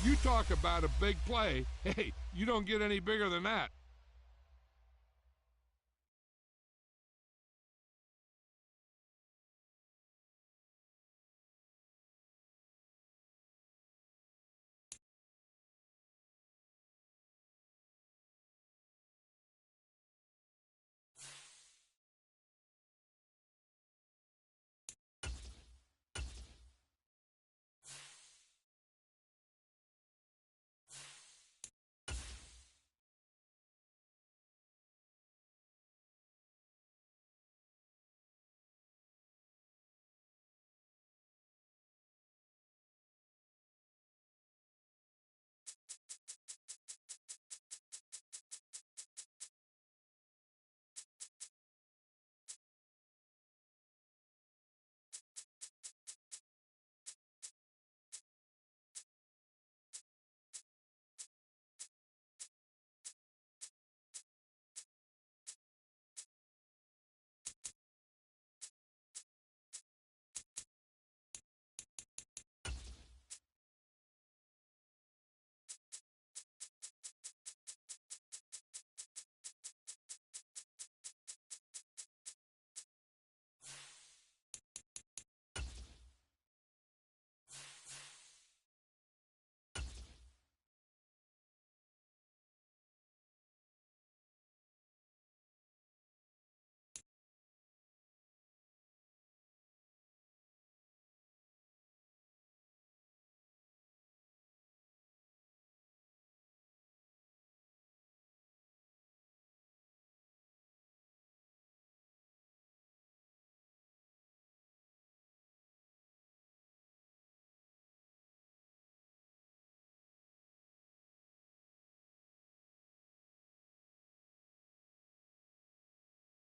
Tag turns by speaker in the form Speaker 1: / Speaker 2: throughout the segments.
Speaker 1: You talk about a big play. Hey, you don't get any bigger than that.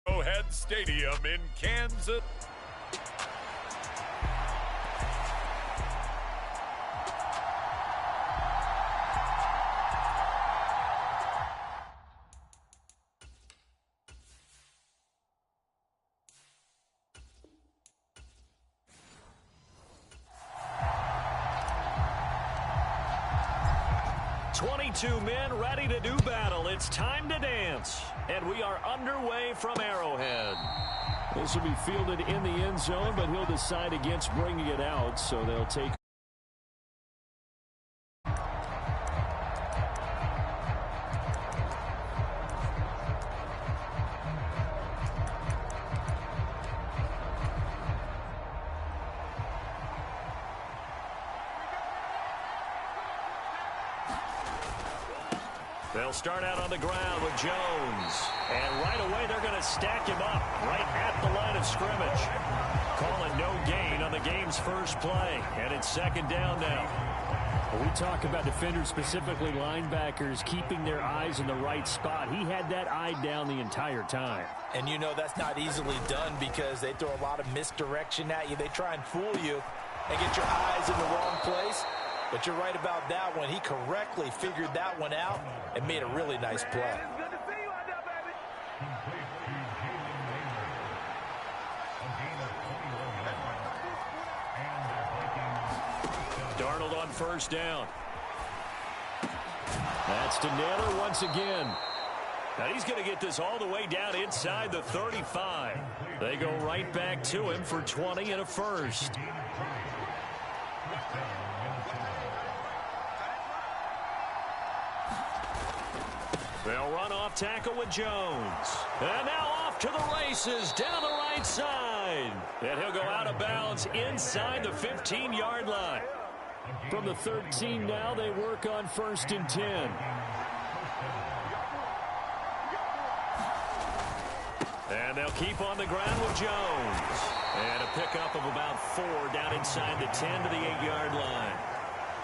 Speaker 2: Arrowhead Stadium in Kansas.
Speaker 3: Two men ready to do battle. It's time to dance. And we are underway from Arrowhead. This will be fielded in the end zone, but he'll decide against bringing it out, so they'll take. They'll start out on the ground with Jones. And right away, they're going to stack him up right at the line of scrimmage. Calling no gain on the game's first play. And it's second down now.
Speaker 4: When we talk about defenders, specifically linebackers, keeping their eyes in the right spot. He had that eye down the entire time.
Speaker 5: And you know that's not easily done because they throw a lot of misdirection at you. They try and fool you and get your eyes in the wrong place. But you're right about that one. He correctly figured that one out and made a really nice play.
Speaker 3: Darnold on first down. That's to Naylor once again. Now he's going to get this all the way down inside the 35. They go right back to him for 20 and a first. They'll run off tackle with Jones. And now off to the races down the right side. And he'll go out of bounds inside the 15-yard line.
Speaker 4: From the 13 now, they work on 1st and 10.
Speaker 3: And they'll keep on the ground with Jones. And a pickup of about 4 down inside the 10 to the 8-yard line.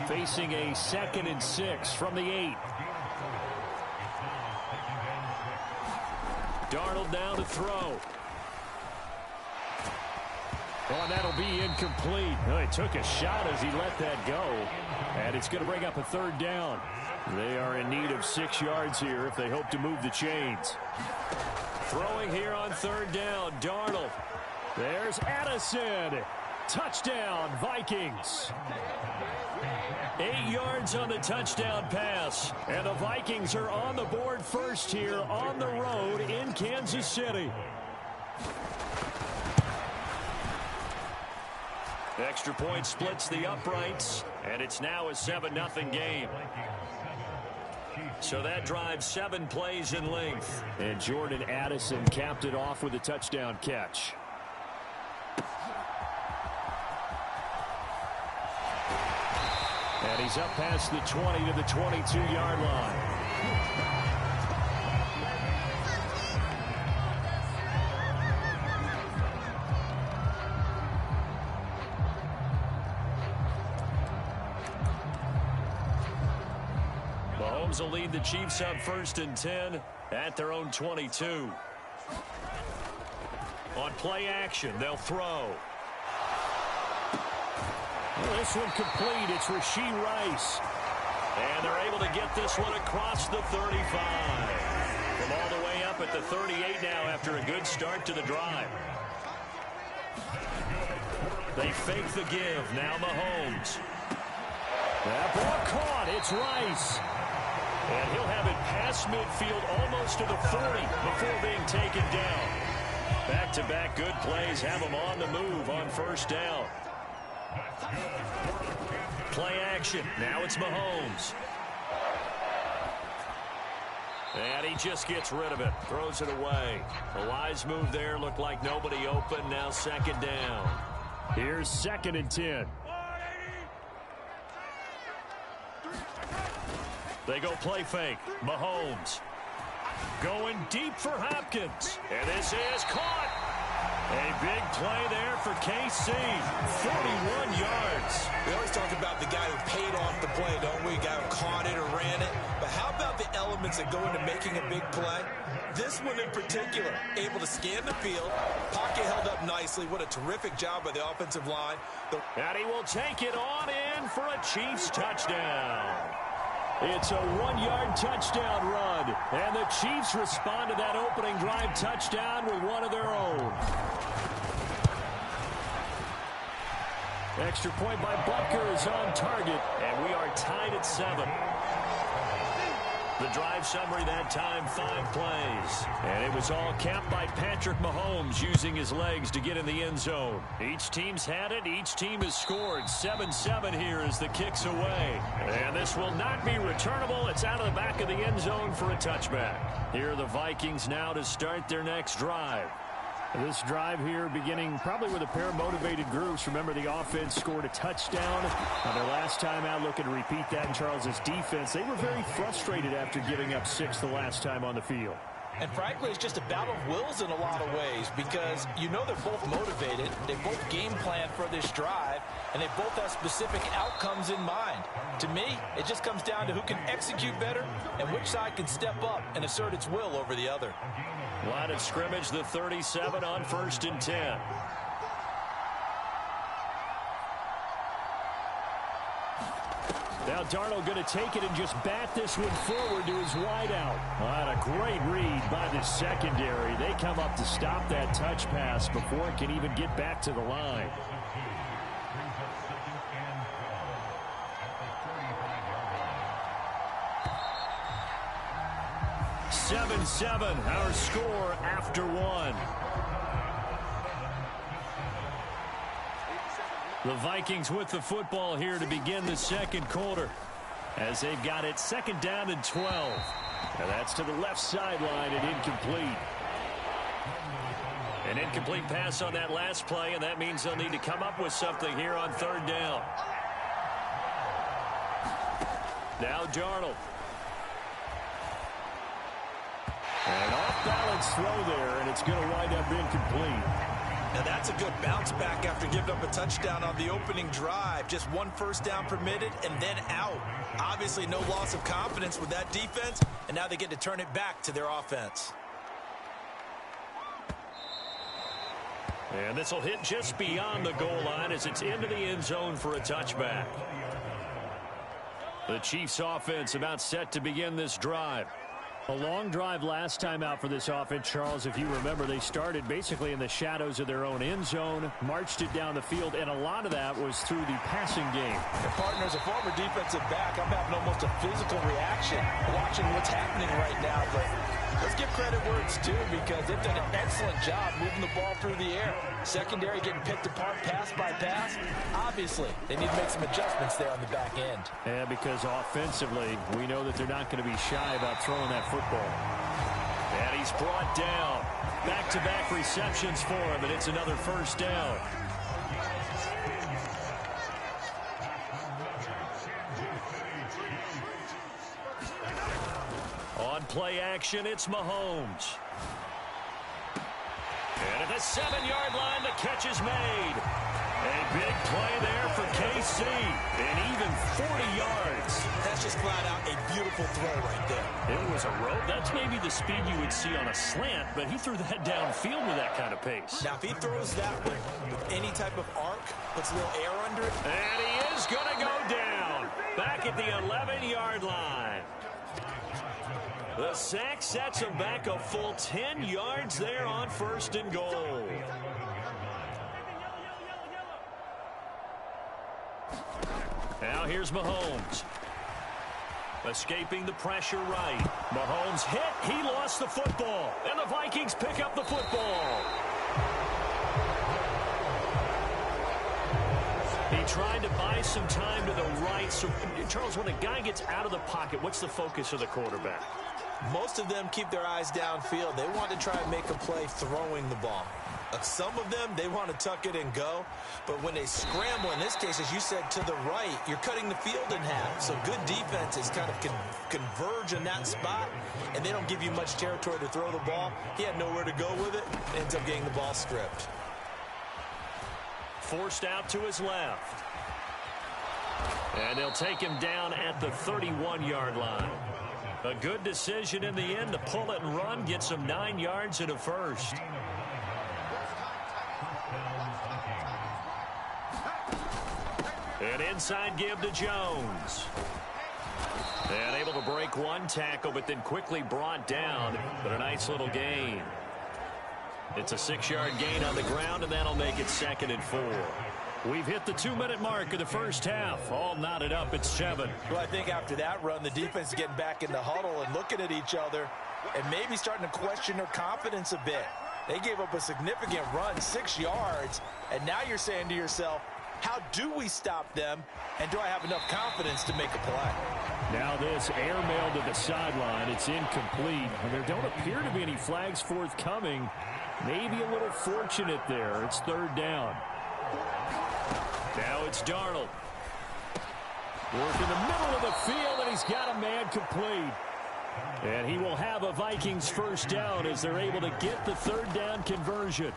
Speaker 4: Facing a 2nd and 6 from the 8.
Speaker 3: Darnold down to throw.
Speaker 4: Oh, that'll be incomplete. Oh, he took a shot as he let that go. And it's going to bring up a 3rd down. They are in need of 6 yards here if they hope to move the chains.
Speaker 3: Throwing here on 3rd down, Darnold.
Speaker 4: There's Addison.
Speaker 3: Touchdown, Vikings. 8 yards on the touchdown pass. And the Vikings are on the board first here on the road in Kansas City. Extra point splits the uprights, and it's now a 7-0 game. So that drives 7 plays in length. And Jordan Addison capped it off with a touchdown catch. And he's up past the 20 to the 22-yard line. Mahomes will lead the Chiefs up 1st and 10 at their own 22. On play action, they'll throw. Well, this one complete. It's Rashee Rice. And they're able to get this one across the 35. From all the way up at the 38 now after a good start to the drive. They fake the give. Now Mahomes. That ball caught. It's Rice. And he'll have it past midfield almost to the 40 before being taken down. Back-to-back good plays have him on the move on 1st down. Play action. Now it's Mahomes. And he just gets rid of it. Throws it away. A wise move there. Looked like nobody open. Now 2nd down. Here's 2nd and 10. They go play fake. Mahomes. Going deep for Hopkins. And this is caught. A big play there for KC. 41 yards.
Speaker 5: We always talk about the guy who paid off the play, don't we? The guy who caught it or ran it. But how about the elements that go into making a big play? This one in particular, able to scan the field. Pocket held up nicely. What a terrific job by the offensive line.
Speaker 3: And he will take it on in for a Chiefs touchdown. It's a 1-yard touchdown run. And the Chiefs respond to that opening drive touchdown with one of their own. Extra point by Butker is on target. And we are tied at 7. The drive summary that time, 5 plays. And it was all capped by Patrick Mahomes using his legs to get in the end zone. Each team's had it. Each team has scored. 7-7 here as the kick's away. And this will not be returnable. It's out of the back of the end zone for a touchback. Here are the Vikings now to start their next drive. This drive here beginning probably with a pair of motivated groups. Remember, the offense scored a touchdown on their last time out. Looking to repeat that in Charles's defense. They were very frustrated after giving up 6 the last time on the field.
Speaker 5: And frankly, it's just a battle of wills in a lot of ways because you know they're both motivated. They both game plan for this drive, and they both have specific outcomes in mind. To me, it just comes down to who can execute better and which side can step up and assert its will over the other.
Speaker 3: Line of scrimmage, the 37 on 1st and 10. Now Darnold going to take it and just bat this one forward to his wideout. And a great read by the secondary. They come up to stop that touch pass before it can even get back to the line. 7-7, our score after 1. The Vikings with the football here to begin the 2nd quarter as they've got it 2nd down and 12. Now that's to the left sideline and incomplete. An incomplete pass on that last play, and that means they'll need to come up with something here on 3rd down. Now Darnold. An off-balance throw there, and it's going to wind up incomplete.
Speaker 5: Now that's a good bounce back after giving up a touchdown on the opening drive. Just 1 first down permitted and then out. Obviously no loss of confidence with that defense, and now they get to turn it back to their offense.
Speaker 3: And this will hit just beyond the goal line as it's into the end zone for a touchback. The Chiefs offense about set to begin this drive.
Speaker 4: A long drive last time out for this offense, Charles. If you remember, they started basically in the shadows of their own end zone, marched it down the field, and a lot of that was through the passing game.
Speaker 5: The partner, as a former defensive back, I'm having almost a physical reaction watching what's happening right now. But let's give credit where it's due, because they've done an excellent job moving the ball through the air. Secondary getting picked apart pass by pass. Obviously, they need to make some adjustments there on the back end.
Speaker 4: Yeah, because offensively, we know that they're not going to be shy about throwing that football. And he's brought down. Back-to-back receptions for him, and it's another first down. On play action, it's Mahomes. And at the 7-yard line, the catch is made. A big play there for KC, and even 40 yards.
Speaker 5: That's just flat out a beautiful throw right there.
Speaker 4: It was a rope. That's maybe the speed you would see on a slant, but he threw that downfield with that kind of pace.
Speaker 5: Now, if he throws that with any type of arc, puts a little air under it.
Speaker 4: And he is going to go down back at the 11-yard line. The sack sets him back a full 10 yards there on 1st and goal. Now here's Mahomes. Escaping the pressure right. Mahomes hit. He lost the football. And the Vikings pick up the football. He tried to buy some time to the right. So, Charles, when a guy gets out of the pocket, what's the focus of the quarterback?
Speaker 5: Most of them keep their eyes downfield. They want to try and make a play throwing the ball. Some of them, they want to tuck it and go. But when they scramble, in this case, as you said, to the right, you're cutting the field in half. So good defenses kind of converge in that spot, and they don't give you much territory to throw the ball. He had nowhere to go with it. Ends up getting the ball stripped.
Speaker 4: Forced out to his left. And they'll take him down at the 31-yard line. A good decision in the end to pull it and run, gets him 9 yards and a first. An inside give to Jones. And able to break one tackle, but then quickly brought down. But a nice little gain. It's a 6-yard gain on the ground, and that'll make it 2nd and 4. We've hit the 2-minute mark of the first half. All knotted up at 7.
Speaker 5: Well, I think after that run, the defense is getting back in the huddle and looking at each other and maybe starting to question their confidence a bit. They gave up a significant run, 6 yards, and now you're saying to yourself, how do we stop them, and do I have enough confidence to make a play?
Speaker 4: Now this airmail to the sideline. It's incomplete, and there don't appear to be any flags forthcoming. Maybe a little fortunate there. It's 3rd down. Now it's Darnold. Work in the middle of the field, and he's got a man complete. And he will have a Vikings first down as they're able to get the 3rd down conversion.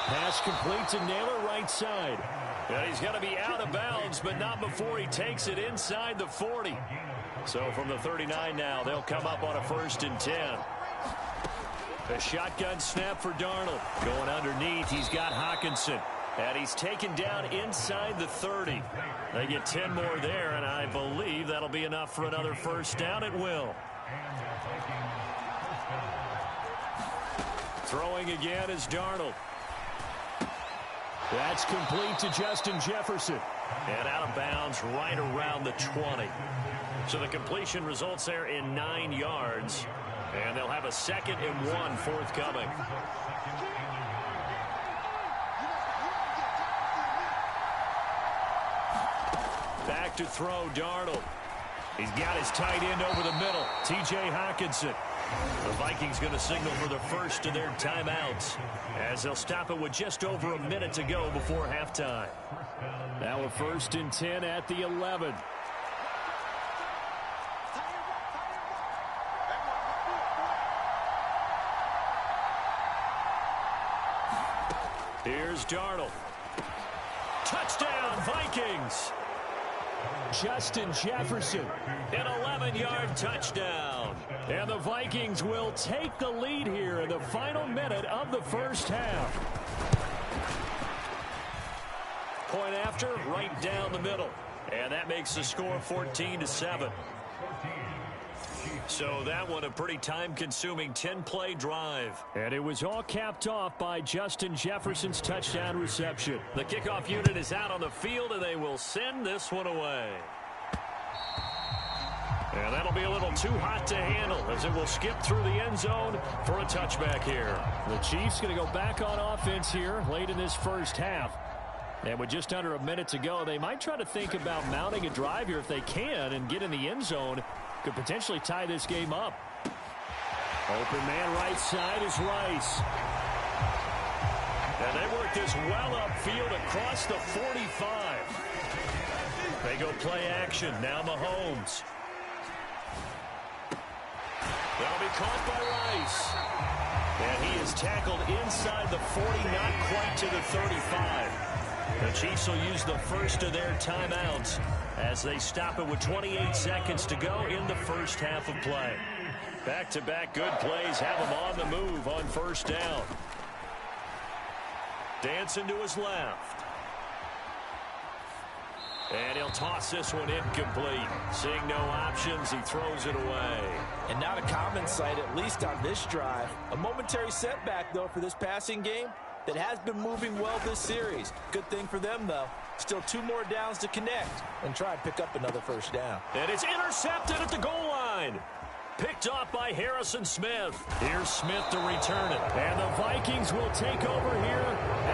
Speaker 4: Pass complete to Naylor, right side. And he's going to be out of bounds, but not before he takes it inside the 40. So from the 39 now, they'll come up on a 1st and 10. A shotgun snap for Darnold. Going underneath, he's got Hockenson. And he's taken down inside the 30. They get 10 more there, and I believe that'll be enough for another first down. It will. Throwing again is Darnold. That's complete to Justin Jefferson. And out of bounds right around the 20. So the completion results there in 9 yards. And they'll have a 2nd and 1 forthcoming. Back to throw, Darnold. He's got his tight end over the middle, T.J. Hockenson. The Vikings going to signal for the first of their timeouts as they'll stop it with just over a minute to go before halftime. Now a 1st and 10 at the 11. Here's Darnold. Touchdown, Vikings. Justin Jefferson, an 11-yard touchdown. And the Vikings will take the lead here in the final minute of the first half. Point after, right down the middle. And that makes the score 14-7.
Speaker 3: So that one a pretty time-consuming 10-play drive.
Speaker 4: And it was all capped off by Justin Jefferson's touchdown reception.
Speaker 3: The kickoff unit is out on the field, and they will send this one away. And that'll be a little too hot to handle as it will skip through the end zone for a touchback here.
Speaker 4: The Chiefs going to go back on offense here late in this first half. And with just under a minute to go, they might try to think about mounting a drive here if they can and get in the end zone. Could potentially tie this game up. Open man right side is Rice.
Speaker 3: And they work this well upfield across the 45. They go play action. Now Mahomes. That'll be caught by Rice. And he is tackled inside the 40, not quite to the 35. The Chiefs will use the first of their timeouts as they stop it with 28 seconds to go in the first half of play. Back-to-back good plays have them on the move on first down. Dancing to his left. And he'll toss this one incomplete. Seeing no options, he throws it away.
Speaker 5: And not a common sight, at least on this drive. A momentary setback, though, for this passing game that has been moving well this series. Good thing for them, though. Still 2 more downs to connect and try and pick up another first down.
Speaker 3: And it's intercepted at the goal line. Picked off by Harrison Smith. Here's Smith to return it.
Speaker 4: And the Vikings will take over here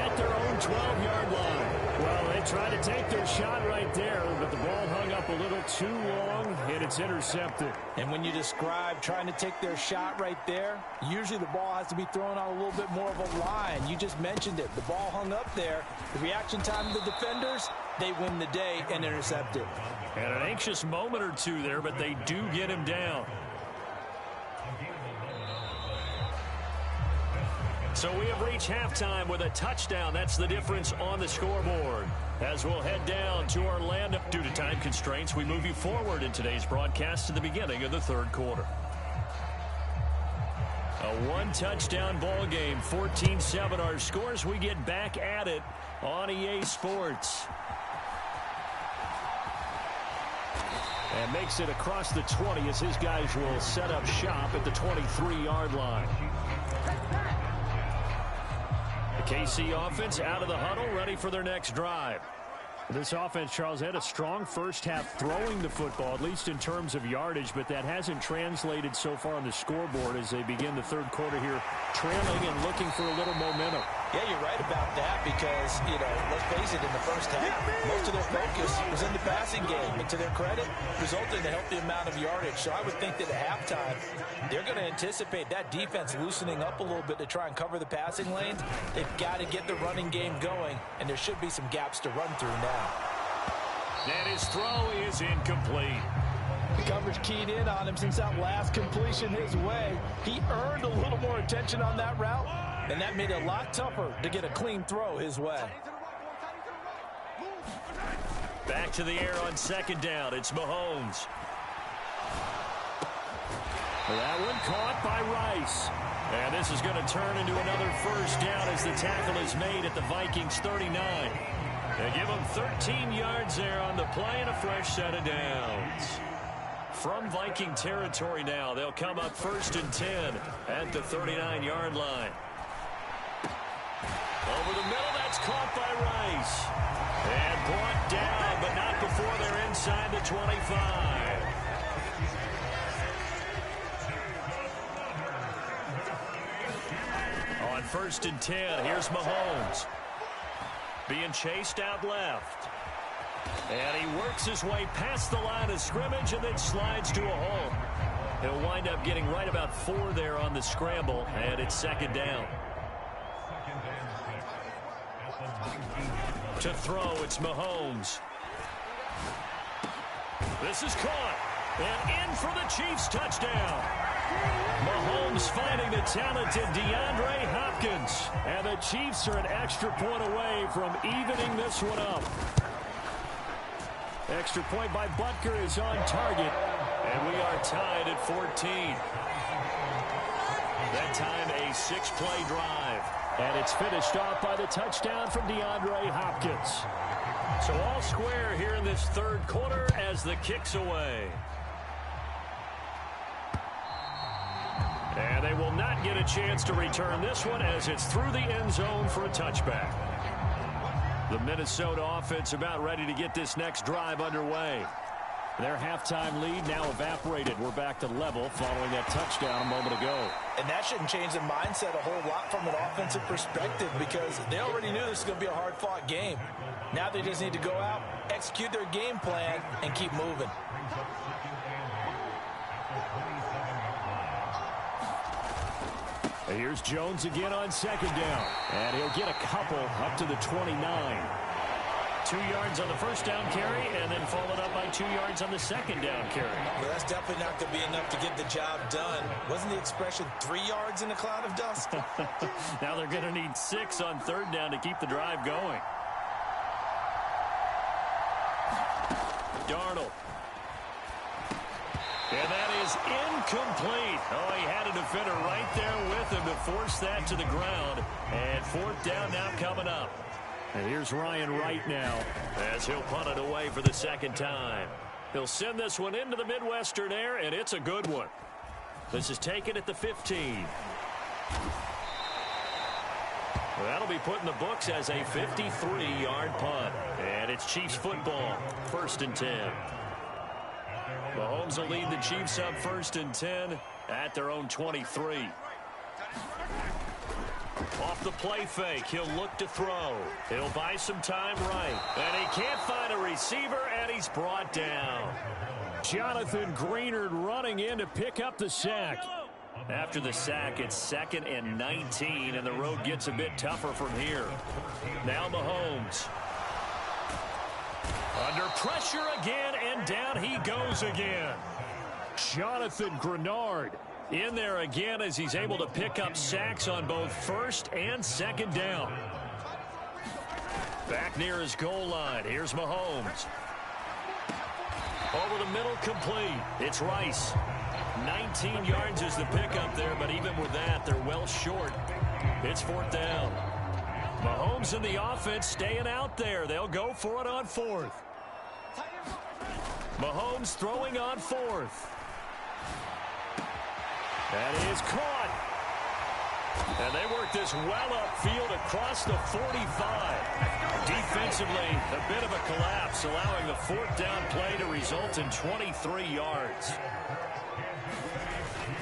Speaker 4: at their own 12-yard line. Well, they tried to take their shot right there, but the ball hung up a little too long, and it's intercepted.
Speaker 5: And when you describe trying to take their shot right there, usually the ball has to be thrown on a little bit more of a line. You just mentioned it. The ball hung up there. The reaction time of the defenders, they win the day and intercept it.
Speaker 3: And an anxious moment or two there, but they do get him down. So we have reached halftime with a touchdown. That's the difference on the scoreboard. As we'll head down to Orlando. Due to time constraints, we move you forward in today's broadcast to the beginning of the third quarter. A one-touchdown ball game, 14-7 our scores. We get back at it on EA Sports. And makes it across the 20 as his guys will set up shop at the 23-yard line. KC offense out of the huddle, ready for their next drive. This offense, Charles, had a strong first half throwing the football, at least in terms of yardage, but that hasn't translated so far on the scoreboard as they begin the third quarter here, trailing and looking for a little momentum.
Speaker 5: Yeah, you're right about that because, you know, let's face it, in the first half, most of their focus was in the passing game. And to their credit, resulted in a healthy amount of yardage. So I would think that at halftime, they're going to anticipate that defense loosening up a little bit to try and cover the passing lanes. They've got to get the running game going, and there should be some gaps to run through now.
Speaker 3: And his throw is incomplete.
Speaker 5: The coverage keyed in on him since that last completion his way. He earned a little more attention on that route, and that made it a lot tougher to get a clean throw his way.
Speaker 3: Back to the air on second down. It's Mahomes.
Speaker 4: That one caught by Rice.
Speaker 3: And this is going to turn into another first down as the tackle is made at the Vikings 39. They give them 13 yards there on the play and a fresh set of downs. From Viking territory now, they'll come up 1st and 10 at the 39-yard line. Over the middle, that's caught by Rice. And brought down, but not before they're inside the 25. On 1st and 10, here's Mahomes. Being chased out left. And he works his way past the line of scrimmage and then slides to a hole. He'll wind up getting right about 4 there on the scramble, and it's second down. To throw, it's Mahomes. This is caught. And in for the Chiefs touchdown. Mahomes finding the talented DeAndre Hopkins.
Speaker 4: And the Chiefs are an extra point away from evening this one up. Extra point by Butker is on target.
Speaker 3: And we are tied at 14. That time a 6-play drive.
Speaker 4: And it's finished off by the touchdown from DeAndre Hopkins.
Speaker 3: So all square here in this third quarter as the kick's away. And they will not get a chance to return this one as it's through the end zone for a touchback. The Minnesota offense about ready to get this next drive underway. Their halftime lead now evaporated. We're back to level following that touchdown a moment ago.
Speaker 5: And that shouldn't change the mindset a whole lot from an offensive perspective because they already knew this was going to be a hard-fought game. Now they just need to go out, execute their game plan, and keep moving.
Speaker 3: Here's Jones again on second down. And he'll get a couple up to the 29. 2 yards on the first down carry, and then followed up by 2 yards on the second down carry.
Speaker 5: Well, that's definitely not going to be enough to get the job done. Wasn't the expression 3 yards in a cloud of dust?
Speaker 3: Now they're going to need 6 on third down to keep the drive going. Darnold. And that is incomplete. Oh, he had a defender right there with him to force that to the ground. And fourth down now coming up. And here's Ryan Wright now as he'll punt it away for the second time. He'll send this one into the Midwestern air, and it's a good one. This is taken at the 15. Well, that'll be put in the books as a 53-yard punt. And it's Chiefs football, 1st and 10. Mahomes will lead the Chiefs up 1st and 10 at their own 23. Off the play fake, he'll look to throw. He'll buy some time right. And he can't find a receiver, and he's brought down. Jonathan Greenard running in to pick up the sack. After the sack, it's 2nd and 19, and the road gets a bit tougher from here. Now Mahomes. Under pressure again, and down he goes again. Jonathan Greenard in there again as he's able to pick up sacks on both 1st and 2nd down. Back near his goal line. Here's Mahomes. Over the middle, complete. It's Rice. 19 yards is the pickup there, but even with that, they're well short. It's 4th down. Mahomes and the offense staying out there. They'll go for it on 4th. Mahomes throwing on 4th. That is caught. And they work this well upfield across the 45. Defensively, a bit of a collapse, allowing the 4th down play to result in 23 yards.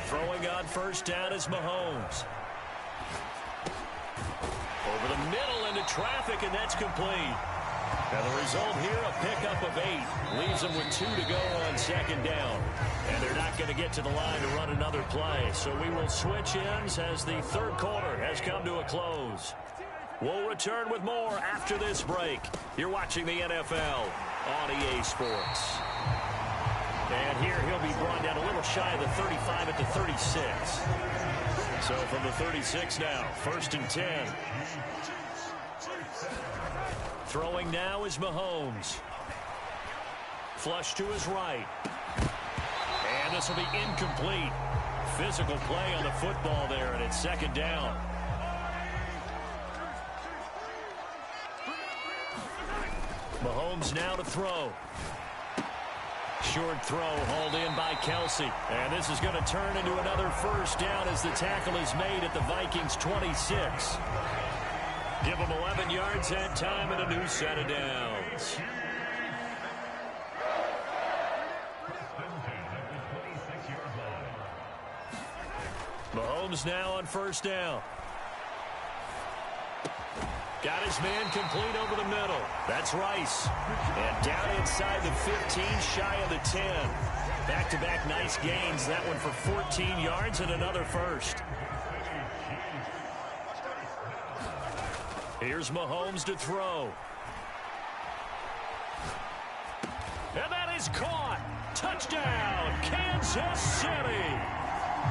Speaker 3: Throwing on 1st down is Mahomes. Over the middle into traffic, and that's complete. And the result here, a pickup of 8. Leaves them with 2 to go on 2nd down. And they're not going to get to the line to run another play. So we will switch ends as the 3rd quarter has come to a close. We'll return with more after this break. You're watching the NFL on EA Sports. And here he'll be brought down a little shy of the 35 at the 36. So from the 36 now, 1st and 10. Throwing now is Mahomes. Flush to his right. And this will be incomplete. Physical play on the football there, and it's 2nd down. Mahomes now to throw. Short throw hauled in by Kelsey. And this is going to turn into another 1st down as the tackle is made at the Vikings 26. Give them 11 yards that time and a new set of downs. Mahomes now on 1st down. Got his man complete over the middle. That's Rice. And down inside the 15, shy of the 10. Back-to-back nice gains. That one for 14 yards and another 1st. Here's Mahomes to throw. And that is caught. Touchdown, Kansas City.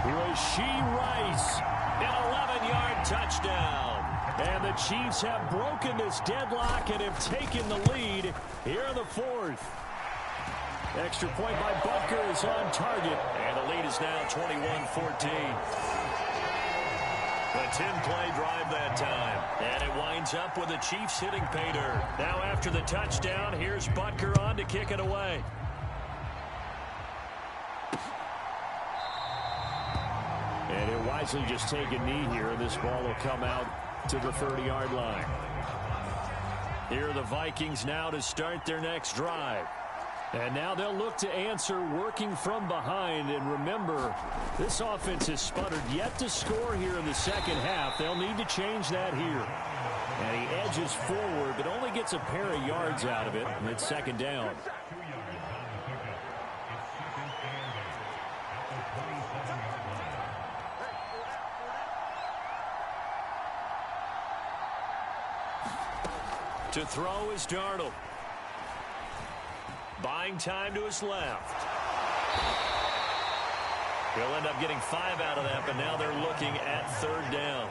Speaker 3: Rashee Rice, an 11-yard touchdown. And the Chiefs have broken this deadlock and have taken the lead here in the 4th. Extra point by Butker is on target. And the lead is now 21-14. A 10-play drive that time. And it winds up with the Chiefs hitting pay dirt. Now after the touchdown, here's Butker on to kick it And he'll wisely just take a knee here, and this ball will come out to the 30-yard line. Here are the Vikings now to start their next drive. And now they'll look to answer working from behind. And remember, this offense has sputtered yet to score here in the second half. They'll need to change that here. And he edges forward, but only gets a pair of yards out of it. And it's second down. To throw is Darnold. Buying time to his left. He'll end up getting 5 out of that, but now they're looking at third down.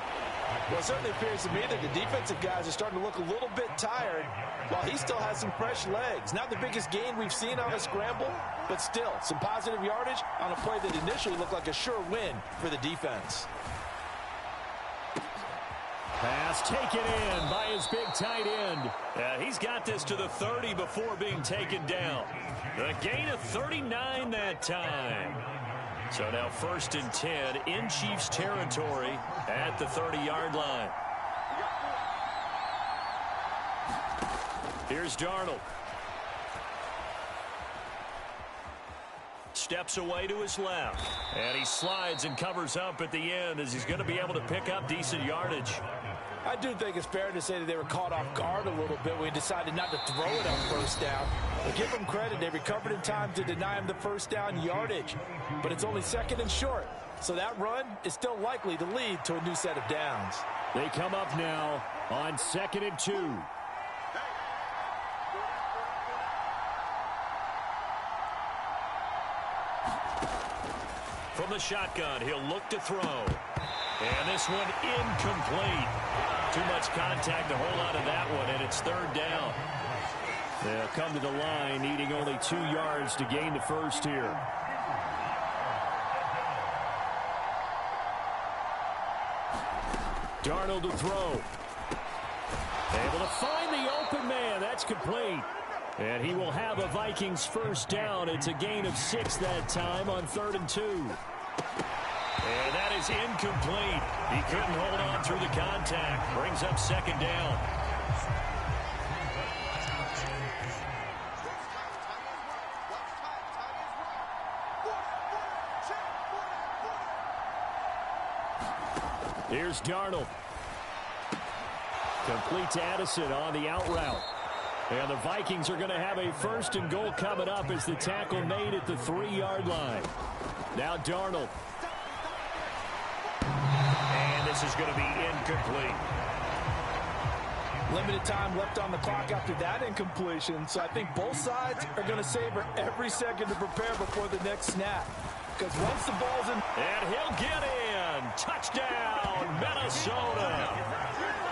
Speaker 5: Well, it certainly appears to me that the defensive guys are starting to look a little bit tired while he still has some fresh legs. Not the biggest gain we've seen on a scramble, but still some positive yardage on a play that initially looked like a sure win for the defense.
Speaker 3: Pass taken in by his big tight end. He's got this to the 30 before being taken down. The gain of 39 that time. So now 1st and 10 in Chiefs territory at the 30-yard line. Here's Darnold. Steps away to his left. And he slides and covers up at the end as he's going to be able to pick up decent yardage.
Speaker 5: I do think it's fair to say that they were caught off guard a little bit when he decided not to throw it on first down. But give them credit. They recovered in time to deny him the first down yardage. But it's only 2nd and short. So that run is still likely to lead to a new set of downs.
Speaker 3: They come up now on 2nd and 2. From the shotgun, he'll look to throw. And this one incomplete. Too much contact to hold on to that one, and it's third down. They'll come to the line, needing only 2 yards to gain the first here. Darnold to throw. Able to find the open man. That's complete. And he will have a Vikings first down. It's a gain of 6 that time on 3rd and 2. And that is incomplete. He couldn't hold on through the contact. Brings up 2nd down. Here's Darnold. Complete to Addison on the out route. And the Vikings are going to have a 1st and goal coming up as the tackle made at the 3-yard line. Now Darnold. And this is going to be incomplete.
Speaker 5: Limited time left on the clock after that incompletion, so I think both sides are going to savor every second to prepare before the next snap. Because once the ball's in...
Speaker 3: And he'll get in. Touchdown, Minnesota.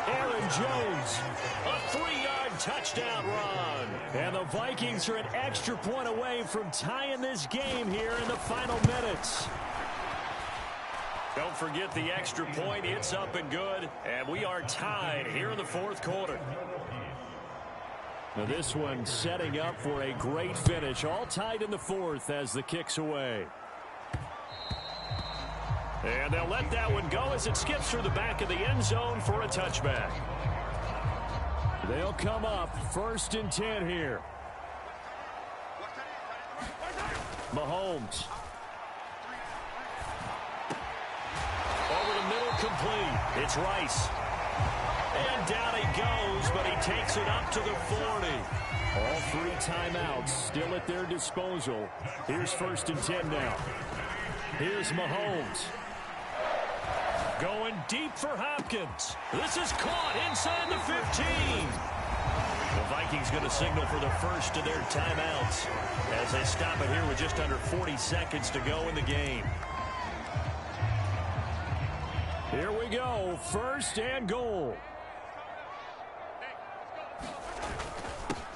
Speaker 3: Aaron Jones, a 3-yard touchdown run. And the Vikings are an extra point away from tying this game here in the final minutes. Don't forget the extra point. It's up and good. And we are tied here in the 4th quarter. Now this one setting up for a great finish. All tied in the 4th as the kick's away. And they'll let that one go as it skips through the back of the end zone for a touchback. They'll come up 1st and 10 here. Mahomes. Over the middle, complete. It's Rice. And down he goes, but he takes it up to the 40. All 3 timeouts still at their disposal. Here's 1st and 10 now. Here's Mahomes. Going deep for Hopkins. This is caught inside the 15. The Vikings going to signal for the first of their timeouts as they stop it here with just under 40 seconds to go in the game. Here we go. 1st and goal.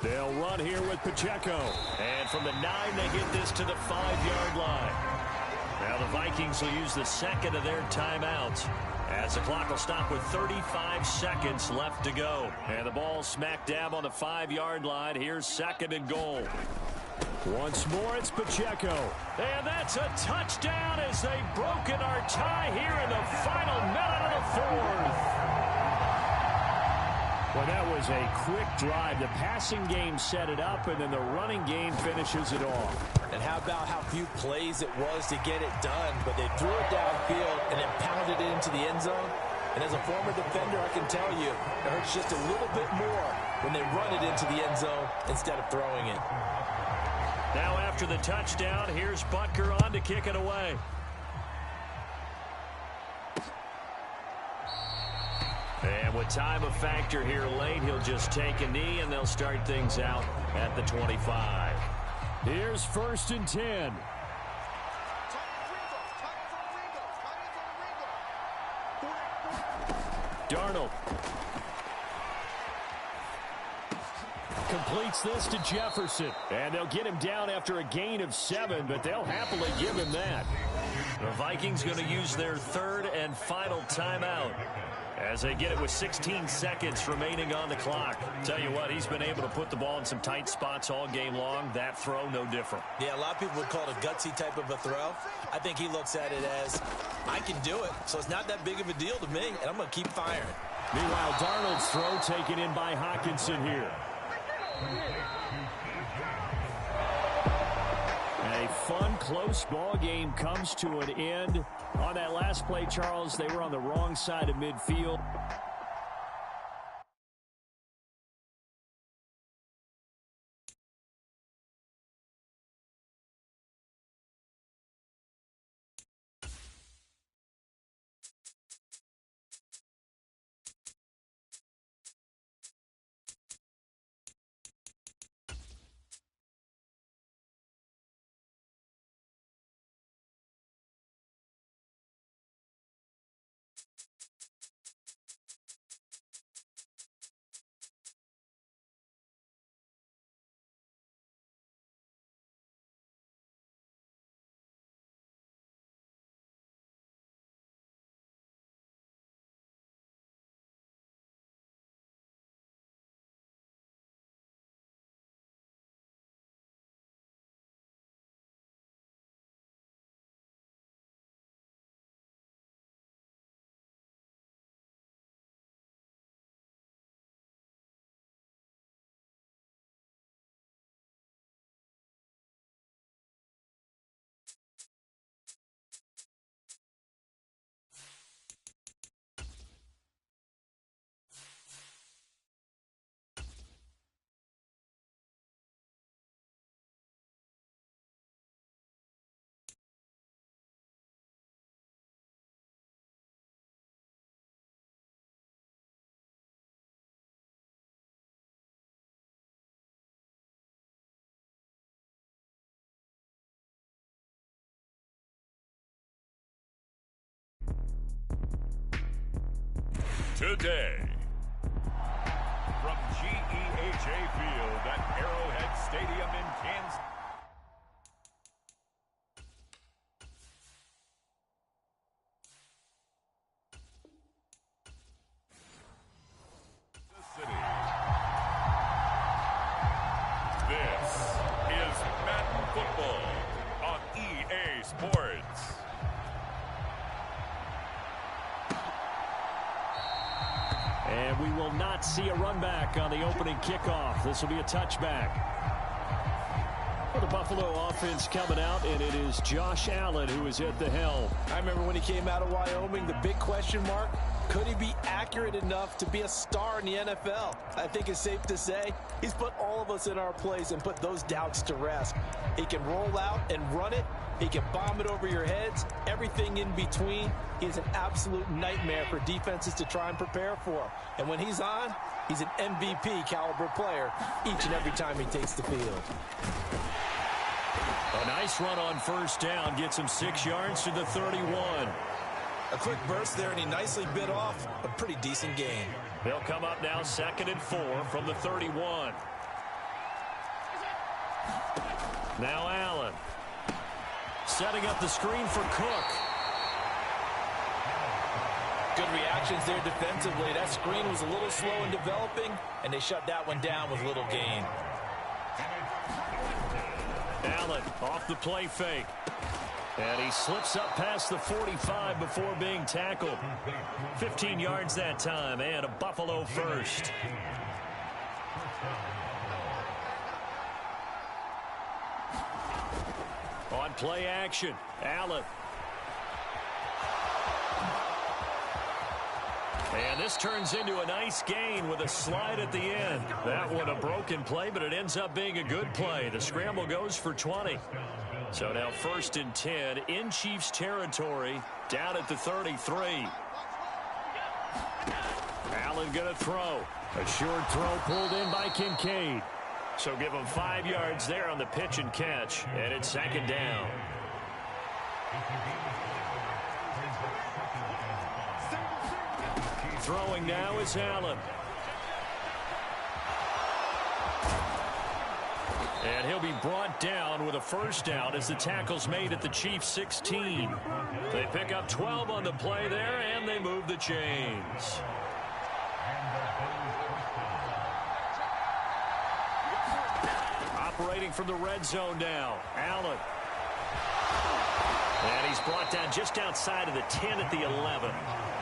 Speaker 3: They'll run here with Pacheco. And from the 9, they get this to the 5-yard line. Now the Vikings will use the 2nd of their timeouts as the clock will stop with 35 seconds left to go. And the ball smack dab on the 5-yard line. Here's 2nd and goal. Once more, it's Pacheco. And that's a touchdown as they've broken our tie here in the final minute of the fourth. Well, that was a quick drive. The passing game set it up, and then the running game finishes it off.
Speaker 5: And how about how few plays it was to get it done, but they threw it downfield and then pounded it into the end zone. And as a former defender, I can tell you, it hurts just a little bit more when they run it into the end zone instead of throwing it.
Speaker 3: Now after the touchdown, here's Butker on to kick it away. And with time a factor here late, he'll just take a knee, and they'll start things out at the 25. Here's 1st and 10. Darnold completes this to Jefferson. And they'll get him down after a gain of 7, but they'll happily give him that. The Vikings going to use their 3rd and final timeout as they get it with 16 seconds remaining on the clock. Tell you what, he's been able to put the ball in some tight spots all game long. That throw, no different.
Speaker 5: Yeah, a lot of people would call it a gutsy type of a throw. I think he looks at it as, I can do it, so it's not that big of a deal to me, and I'm going to keep firing.
Speaker 3: Meanwhile, Darnold's throw taken in by Hockenson here. A fun, close ball game comes to an end. On that last play, Charles, they were on the wrong side of midfield.
Speaker 2: Today, from GEHA Field at Arrowhead Stadium in Kansas City. This is Madden Football on EA Sports.
Speaker 3: And we will not see a run back on the opening kickoff. This will be a touchback. For the Buffalo offense coming out, and it is Josh Allen who is at the helm.
Speaker 5: I remember when he came out of Wyoming, the big question mark, could he be accurate enough to be a star in the NFL? I think it's safe to say he's put all of us in our place and put those doubts to rest. He can roll out and run it. He can bomb it over your heads. Everything in between. He's an absolute nightmare for defenses to try and prepare for. And when he's on, he's an MVP caliber player each and every time he takes the field.
Speaker 3: A nice run on first down. Gets him 6 yards to the 31.
Speaker 5: A quick burst there, and he nicely bit off a pretty decent gain.
Speaker 3: They'll come up now 2nd and 4 from the 31. Now Allen. Setting up the screen for Cook.
Speaker 5: Good reactions there defensively. That screen was a little slow in developing, and they shut that one down with little gain.
Speaker 3: Allen off the play fake. And he slips up past the 45 before being tackled. 15 yards that time, and a Buffalo first. On play action, Allen. And this turns into a nice gain with a slide at the end. That one a broken play, but it ends up being a good play. The scramble goes for 20. So now 1st and 10 in Chiefs territory, down at the 33. Allen going to throw. A short throw pulled in by Kincaid. So give him 5 yards there on the pitch and catch, and it's 2nd down. Throwing now is Allen. And he'll be brought down with a 1st down as the tackle's made at the Chiefs 16. They pick up 12 on the play there, and they move the chains. Operating from the red zone now, Allen. And he's brought down just outside of the 10 at the 11.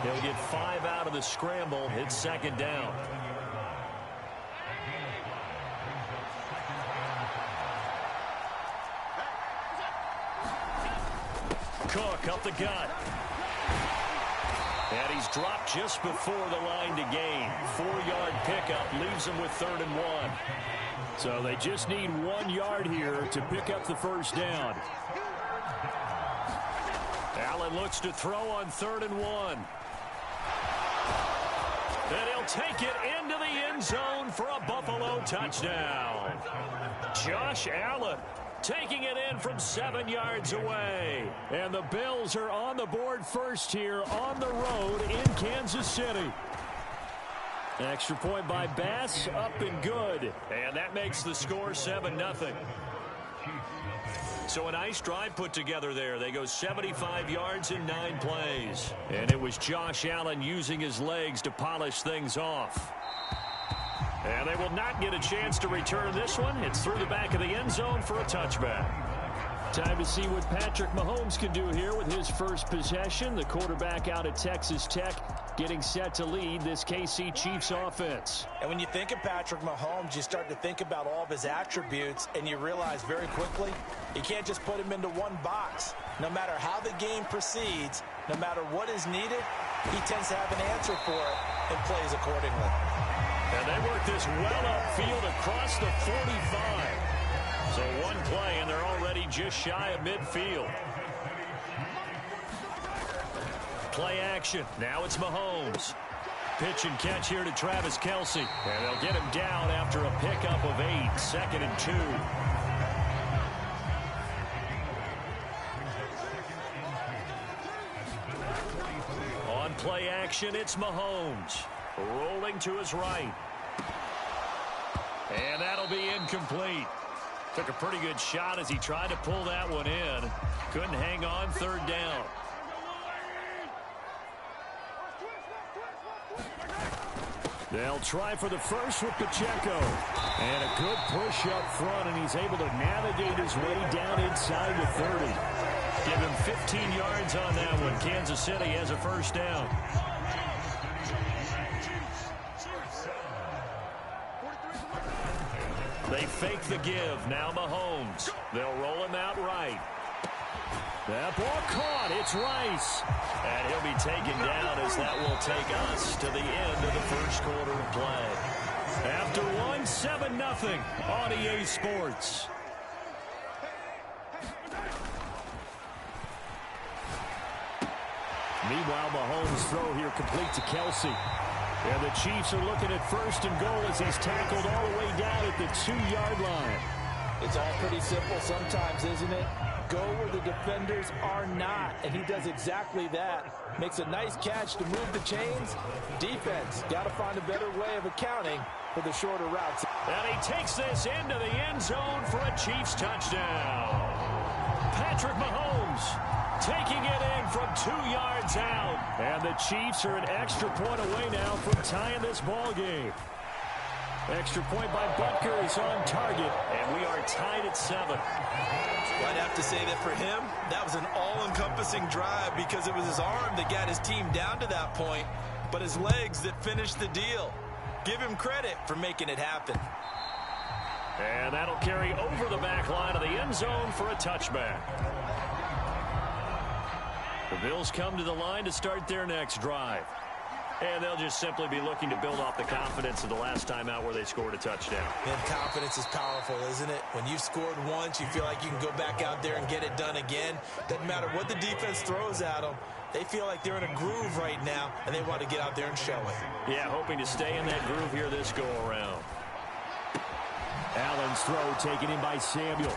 Speaker 3: He'll get 5 out of the scramble. It's 2nd down. Cook up the gut. And he's dropped just before the line to gain. 4-yard pickup leaves him with 3rd and 1. So they just need 1 yard here to pick up the 1st down. Allen looks to throw on 3rd and 1. And he'll take it into the end zone for a Buffalo touchdown. Josh Allen taking it in from 7 yards away. And the Bills are on the board first here on the road in Kansas City. Extra point by Bass, up and good. And that makes the score 7-0. So a nice drive put together there. They go 75 yards in 9 plays. And it was Josh Allen using his legs to polish things off. And they will not get a chance to return this one. It's through the back of the end zone for a touchback. Time to see what Patrick Mahomes can do here with his first possession. The quarterback out at Texas Tech getting set to lead this KC Chiefs offense.
Speaker 5: And when you think of Patrick Mahomes, you start to think about all of his attributes, and you realize very quickly you can't just put him into one box. No matter how the game proceeds, no matter what is needed, he tends to have an answer for it and plays accordingly.
Speaker 3: And they work this well upfield across the 45. So one play, and they're already just shy of midfield. Play action. Now it's Mahomes. Pitch and catch here to Travis Kelce. And they'll get him down after a pickup of 8. 2nd and 2. On play action, it's Mahomes. Rolling to his right. And that'll be incomplete. Took a pretty good shot as he tried to pull that one in. Couldn't hang on. 3rd down. They'll try for the first with Pacheco. And a good push up front, and he's able to navigate his way down inside the 30. Give him 15 yards on that one. Kansas City has a 1st down. They fake the give. Now Mahomes. They'll roll him out right. That ball caught. It's Rice. And he'll be taken down as that will take us to the end of the 1st quarter of play. After one, 7-0 on EA Sports. Meanwhile, Mahomes' throw here complete to Kelce. And the Chiefs are looking at 1st and goal as he's tackled all the way down at the 2-yard line.
Speaker 5: It's all pretty simple sometimes, isn't it? Go where the defenders are not, and he does exactly that. Makes a nice catch to move the chains. Defense, got to find a better way of accounting for the shorter routes.
Speaker 3: And he takes this into the end zone for a Chiefs touchdown. Patrick Mahomes taking it in from 2 yards out. And the Chiefs are an extra point away now from tying this ball game. Extra point by Butker is on target, and we are tied at 7.
Speaker 5: Well, I'd have to say that for him, that was an all-encompassing drive because it was his arm that got his team down to that point, but his legs that finished the deal. Give him credit for making it happen.
Speaker 3: And that'll carry over the back line of the end zone for a touchback. The Bills come to the line to start their next drive. And they'll just simply be looking to build off the confidence of the last time out where they scored a touchdown.
Speaker 5: And confidence is powerful, isn't it? When you've scored once, you feel like you can go back out there and get it done again. Doesn't matter what the defense throws at them. They feel like they're in a groove right now, and they want to get out there and show it.
Speaker 3: Yeah, hoping to stay in that groove here this go-around. Allen's throw taken in by Samuel.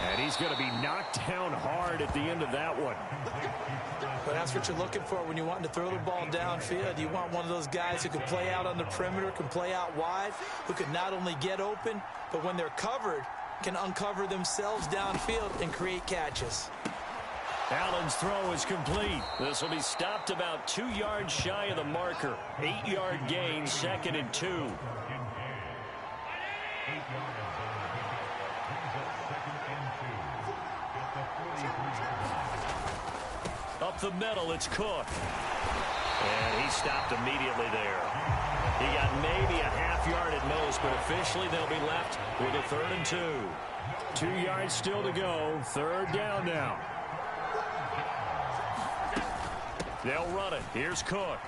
Speaker 3: And he's going to be knocked down hard at the end of that one.
Speaker 5: But that's what you're looking for when you want to throw the ball downfield. You want one of those guys who can play out on the perimeter, can play out wide, who can not only get open, but when they're covered, can uncover themselves downfield and create catches.
Speaker 3: Allen's throw is complete. This will be stopped about 2 yards shy of the marker. 8-yard gain, 2nd and 2. Up the middle, it's Cook. And he stopped immediately there. He got maybe a half yard at most, but officially they'll be left with a 3rd and 2. 2 yards still to go. 3rd down now. They'll run it. Here's Cook.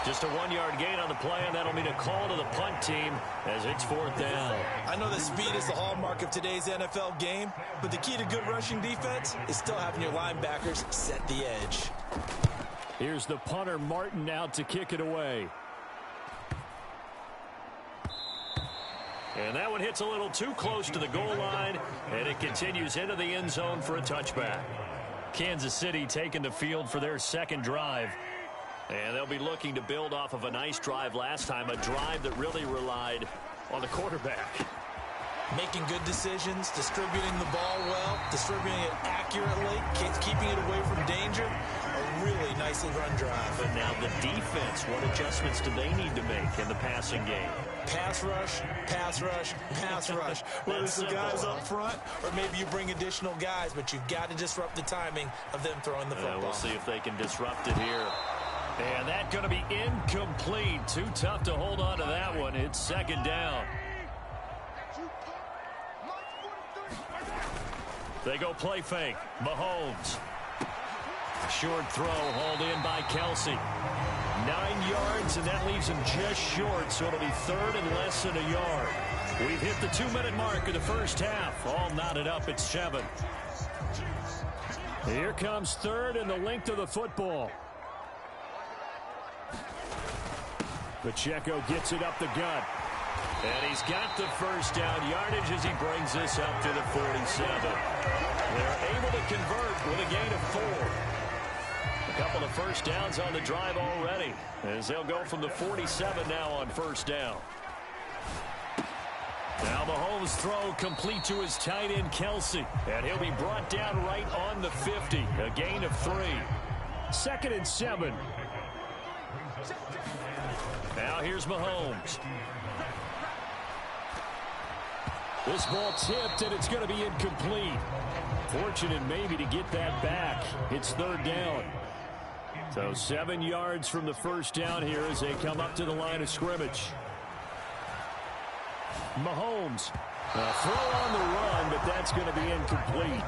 Speaker 3: Just a 1-yard gain on the play, and that'll mean a call to the punt team as it's 4th down.
Speaker 5: I know that speed is the hallmark of today's NFL game, but the key to good rushing defense is still having your linebackers set the edge.
Speaker 3: Here's the punter, Martin, out to kick it away. And that one hits a little too close to the goal line, and it continues into the end zone for a touchback. Kansas City taking the field for their 2nd drive. And they'll be looking to build off of a nice drive last time, a drive that really relied on the quarterback.
Speaker 5: Making good decisions, distributing the ball well, distributing it accurately, keeping it away from danger. A really nicely run drive.
Speaker 3: But now the defense, what adjustments do they need to make in the passing game?
Speaker 5: Pass rush, pass rush, pass rush. Whether it's the guys up front or maybe you bring additional guys, but you've got to disrupt the timing of them throwing the football.
Speaker 3: We'll see if they can disrupt it here. And that's going to be incomplete. Too tough to hold on to that one. It's 2nd down. They go play fake. Mahomes. Short throw hauled in by Kelsey. 9 yards, and that leaves him just short, so it'll be 3rd and less than a yard. We've hit the 2-minute mark of the first half. All knotted up at 7. Here comes 3rd and the length of the football. Pacheco gets it up the gut. And he's got the 1st down yardage as he brings this up to the 47. They're able to convert with a gain of 4. A couple of 1st downs on the drive already, as they'll go from the 47 now on 1st down. Now Mahomes' throw complete to his tight end Kelsey, and he'll be brought down right on the 50. A gain of 3. 2nd and 7. Now here's Mahomes. This ball tipped, and it's going to be incomplete. Fortunate maybe to get that back. It's 3rd down. So 7 yards from the 1st down here as they come up to the line of scrimmage. Mahomes. A throw on the run, but that's going to be incomplete.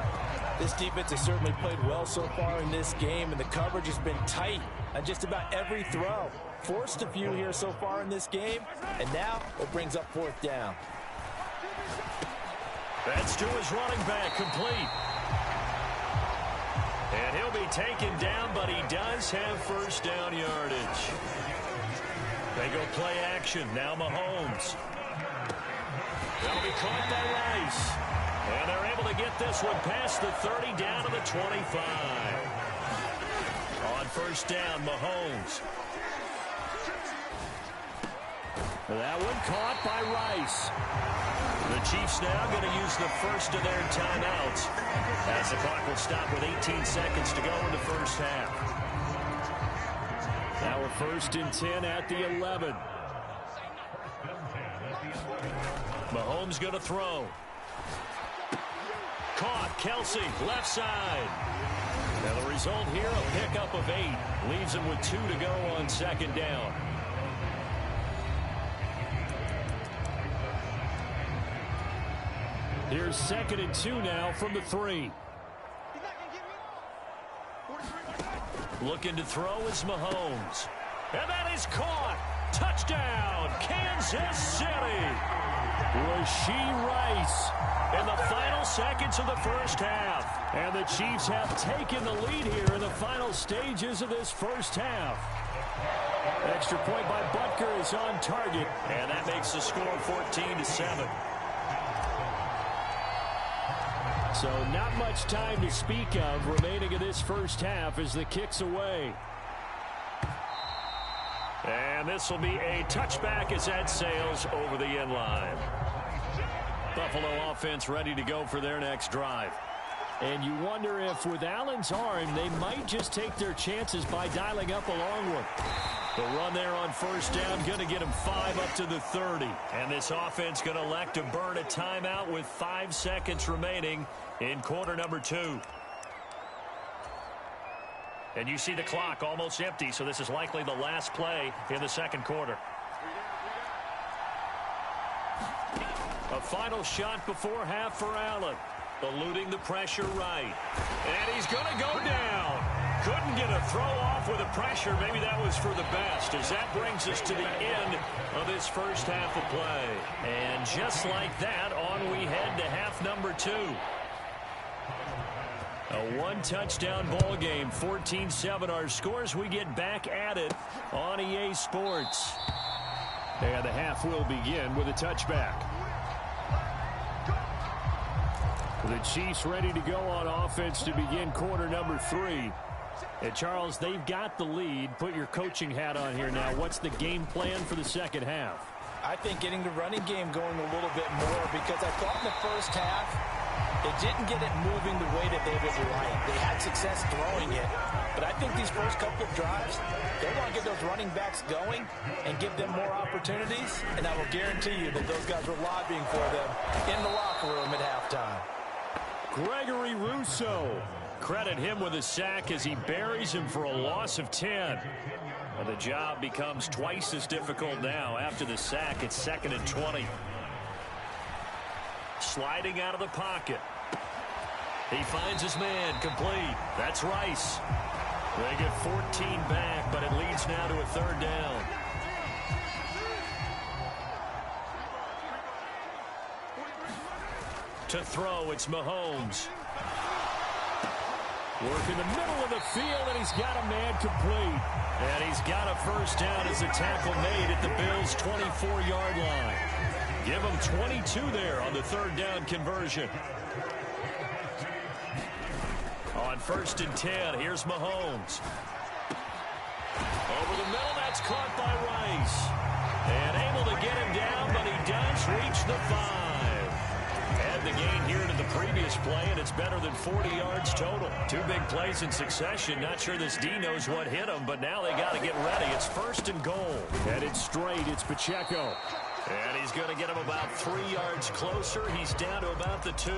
Speaker 5: This defense has certainly played well so far in this game, and the coverage has been tight on just about every throw. Forced a few here so far in this game, and now it brings up 4th down.
Speaker 3: That's to his running back, complete. And he'll be taken down, but he does have 1st down yardage. They go play action. Now Mahomes. That'll be caught by Rice. And they're able to get this one past the 30 down to the 25. On 1st down, Mahomes. That one caught by Rice. The Chiefs now going to use the 1st of their timeouts as the clock will stop with 18 seconds to go in the 1st half. Now we're 1st and 10 at the 11. Mahomes going to throw. Caught. Kelsey, left side. Now the result here, a pickup of 8. Leaves him with 2 to go on second down. Here's 2nd and 2 now from the 3. Looking to throw is Mahomes. And that is caught. Touchdown, Kansas City. Rashee Rice in the final seconds of the first half. And the Chiefs have taken the lead here in the final stages of this first half. Extra point by Butker is on target. And that makes the score 14-7. So not much time to speak of remaining in this first half as the kick's away. And this will be a touchback as that sails over the end line. Buffalo offense ready to go for their next drive. And you wonder if with Allen's arm, they might just take their chances by dialing up a long one. The run there on first down going to get him 5 up to the 30. And this offense going to elect to burn a timeout with 5 seconds remaining in quarter number 2. And you see the clock almost empty, so this is likely the last play in the second quarter. A final shot before half for Allen. Eluding the pressure right. And he's going to go down. Couldn't get a throw off with the pressure. Maybe that was for the best, as that brings us to the end of this first half of play. And just like that, on we head to half number 2. A one-touchdown ball game, 14-7 our scores. We get back at it on EA Sports. And the half will begin with a touchback. The Chiefs ready to go on offense to begin quarter number 3. And Charles, they've got the lead. Put your coaching hat on here now. What's the game plan for the second half?
Speaker 5: I think getting the running game going a little bit more, because I thought in the first half they didn't get it moving the way that they would like. They had success throwing it, but I think these first couple of drives, they want to get those running backs going and give them more opportunities, and I will guarantee you that those guys were lobbying for them in the locker room at halftime.
Speaker 3: Gregory Rousseau. Credit him with a sack as he buries him for a loss of 10. And the job becomes twice as difficult now. After the sack, it's 2nd and 20. Sliding out of the pocket. He finds his man, complete. That's Rice. They get 14 back, but it leads now to a 3rd down. To throw, it's Mahomes. Work in the middle of the field, and he's got a man complete. And he's got a first down as the tackle made at the Bills' 24-yard line. Give him 22 there on the 3rd down conversion. On 1st and 10, here's Mahomes. Over the middle, that's caught by Rice. And able to get him down, but he does reach the 5. Add the gain here to the previous play, and it's better than 40 yards total. 2 big plays in succession. Not sure this D knows what hit him, but now they got to get ready. It's 1st and goal. Headed straight, it's Pacheco. And he's going to get him about 3 yards closer. He's down to about the 2.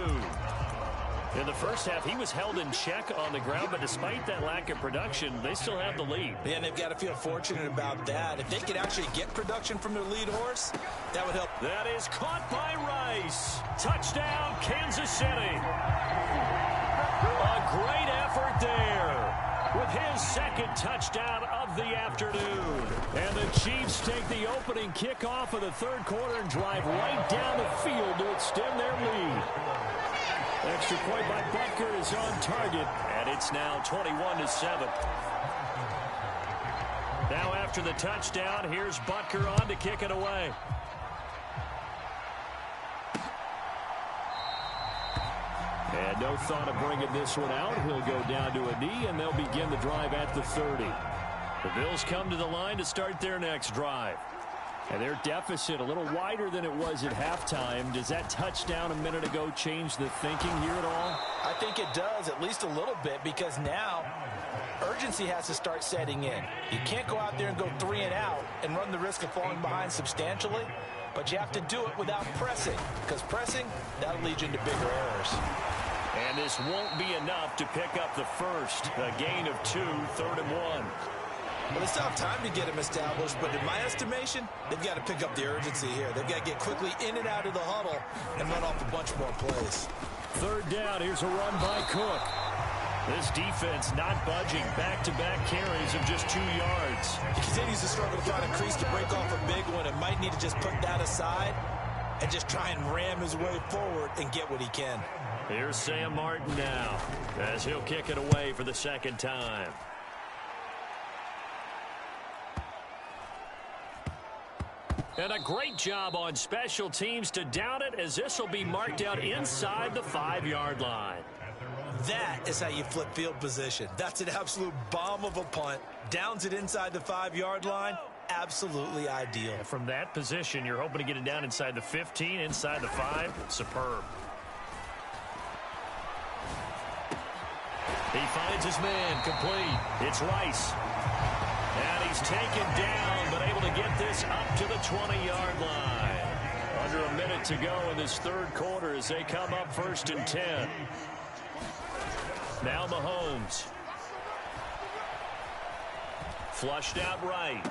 Speaker 3: In the first half, he was held in check on the ground, but despite that lack of production, they still have the lead.
Speaker 5: Yeah, and they've got to feel fortunate about that. If they could actually get production from their lead horse, that would help.
Speaker 3: That is caught by Rice. Touchdown, Kansas City. A great effort there with his 2nd touchdown of the afternoon. And the Chiefs take the opening kickoff of the 3rd quarter and drive right down the field to extend their lead. Extra point by Butker is on target, and it's now 21-7. Now after the touchdown, here's Butker on to kick it away. And no thought of bringing this one out. He'll go down to a knee, and they'll begin the drive at the 30. The Bills come to the line to start their next drive. And their deficit a little wider than it was at halftime. Does that touchdown a minute ago change the thinking here at all?
Speaker 5: I think it does, at least a little bit, because now urgency has to start setting in. You can't go out there and go 3 and out and run the risk of falling behind substantially, but you have to do it without pressing, because pressing, that'll lead you into bigger errors.
Speaker 3: And this won't be enough to pick up the first. A gain of 2, 3rd and 1.
Speaker 5: Well, they still have time to get him established, but in my estimation, they've got to pick up the urgency here. They've got to get quickly in and out of the huddle and run off a bunch more plays.
Speaker 3: 3rd down. Here's a run by Cook. This defense not budging. Back-to-back carries of just 2 yards.
Speaker 5: He continues to struggle to find a crease to break off a big one and might need to just put that aside and just try and ram his way forward and get what he can.
Speaker 3: Here's Sam Martin now as he'll kick it away for the 2nd time. And a great job on special teams to down it, as this will be marked out inside the 5-yard line.
Speaker 5: That is how you flip field position. That's an absolute bomb of a punt. Downs it inside the 5-yard line. Absolutely ideal.
Speaker 3: From that position, you're hoping to get it down inside the 15, inside the 5. Superb. He finds his man, complete. It's Rice. And he's taken down, but able to get this up to the 20-yard line. Under a minute to go in this 3rd quarter as they come up 1st and 10. Now Mahomes. Flushed out right.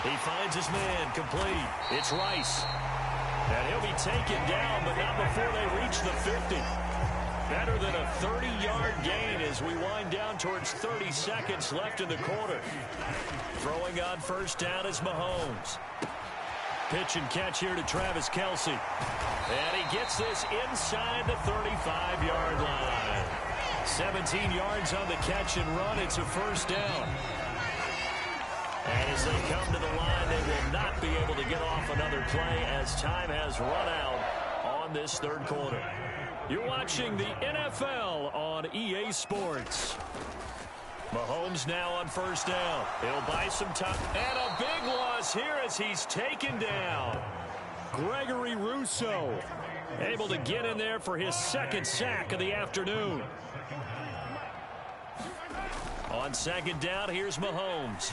Speaker 3: He finds his man, complete. It's Rice. And he'll be taken down, but not before they reach the 50. Better than a 30-yard gain as we wind down towards 30 seconds left in the quarter. Throwing on 1st down is Mahomes. Pitch and catch here to Travis Kelce. And he gets this inside the 35-yard line. 17 yards on the catch and run. It's a 1st down. And as they come to the line, they will not be able to get off another play as time has run out on this 3rd quarter. You're watching the NFL on EA Sports. Mahomes now on 1st down. He'll buy some time. And a big loss here as he's taken down. Gregory Rousseau able to get in there for his 2nd sack of the afternoon. On 2nd down, here's Mahomes.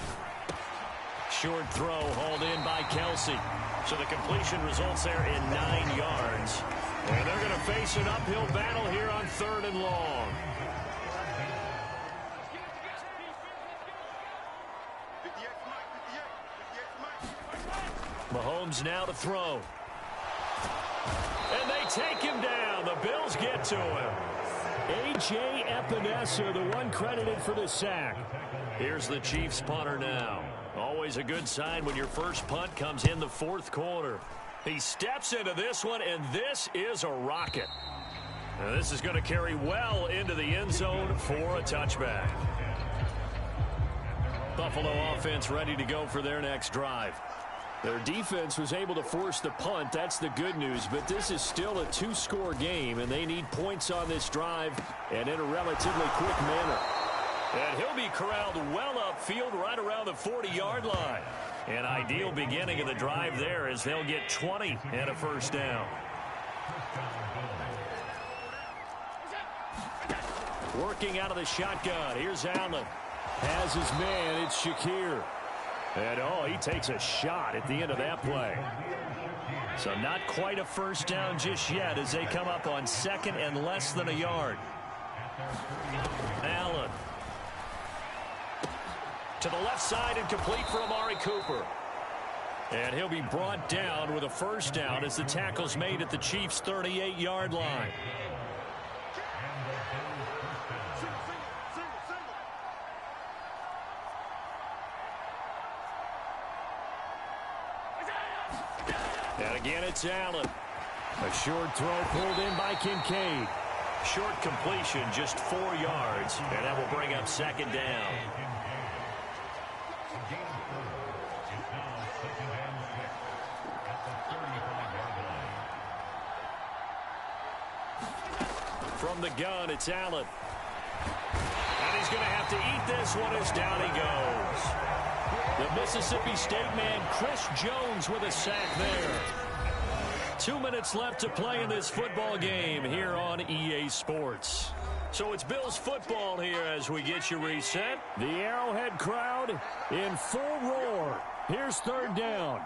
Speaker 3: Short throw hauled in by Kelce. So the completion results there in 9 yards. And they're going to face an uphill battle here on 3rd and long. Mahomes now to throw. And they take him down. The Bills get to him. A.J. Epinesa, the one credited for the sack. Here's the Chiefs punter now. Always a good sign when your first punt comes in the 4th quarter. He steps into this one, and this is a rocket. Now, this is going to carry well into the end zone for a touchback. Buffalo offense ready to go for their next drive. Their defense was able to force the punt. That's the good news, but this is still a 2-score game, and they need points on this drive and in a relatively quick manner. And he'll be corralled well upfield right around the 40-yard line. An ideal beginning of the drive there as they'll get 20 and a 1st down. Working out of the shotgun. Here's Allen. Has his man. It's Shakir. And, he takes a shot at the end of that play. So not quite a 1st down just yet as they come up on 2nd and less than a yard. Allen. To the left side and complete for Amari Cooper. And he'll be brought down with a 1st down as the tackle's made at the Chiefs' 38-yard line. And again, it's Allen. A short throw pulled in by Kincaid. Short completion, just 4 yards, and that will bring up 2nd down. From the gun, it's Allen. And he's going to have to eat this one as down he goes. The Mississippi State man, Chris Jones, with a sack there. 2 minutes left to play in this football game here on EA Sports. So it's Bills football here as we get you reset. The Arrowhead crowd in full roar Here's third down.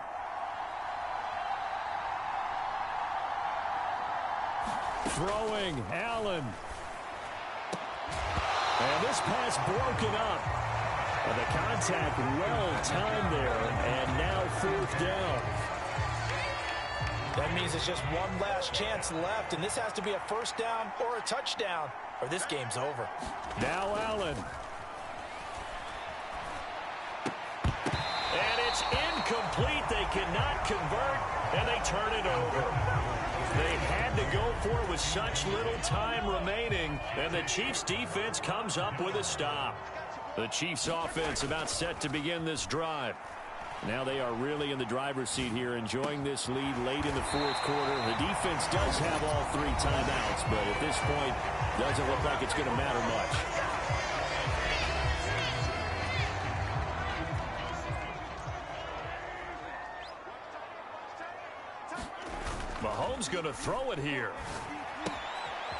Speaker 3: Throwing, Allen. And this pass broken up. And the contact well timed there, and now fourth down.
Speaker 5: That means it's just one last chance left, and this has to be a first down or a touchdown, or this game's over.
Speaker 3: Now Allen.
Speaker 4: And it's incomplete. They cannot convert, and they turn it over. They had to go for it with such little time remaining, and the Chiefs' defense comes up with a stop. The Chiefs' offense about set to begin this drive. Now they are really in the driver's seat here, enjoying this lead late in the fourth quarter. The defense does have all 3 timeouts, but at this point, doesn't look like it's going to matter much. Mahomes going to throw it here.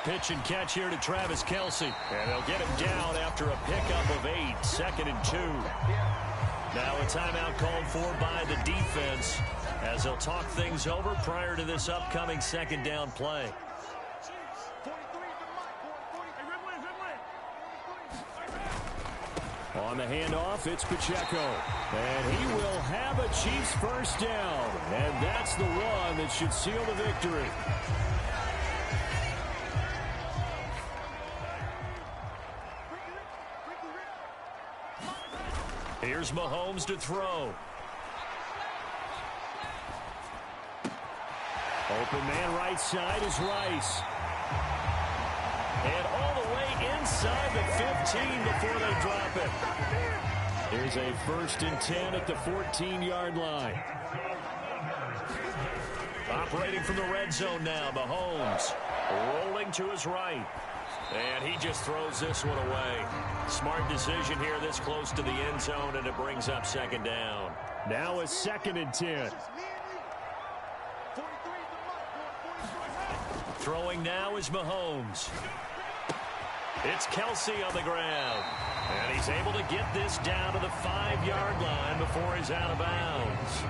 Speaker 4: Pitch and catch here to Travis Kelce. And they'll get him down after a pickup of 8. 2nd and 2. Now a timeout called for by the defense as they'll talk things over prior to this upcoming second down play.
Speaker 3: On the handoff, it's Pacheco. And he will have a Chiefs first down. And that's the one that should seal the victory.
Speaker 4: Here's Mahomes to throw.
Speaker 3: Open man right side is Rice.
Speaker 4: And all the way inside the 15 before they drop it.
Speaker 3: Here's a 1st and 10 at the 14-yard line.
Speaker 4: Operating from the red zone now, Mahomes rolling to his right. And he just throws this one away. Smart decision here this close to the end zone, and it brings up second down.
Speaker 3: Now a 2nd and 10.
Speaker 4: Throwing now is Mahomes. It's Kelce on the ground. And he's able to get this down to the 5-yard line before he's out of bounds.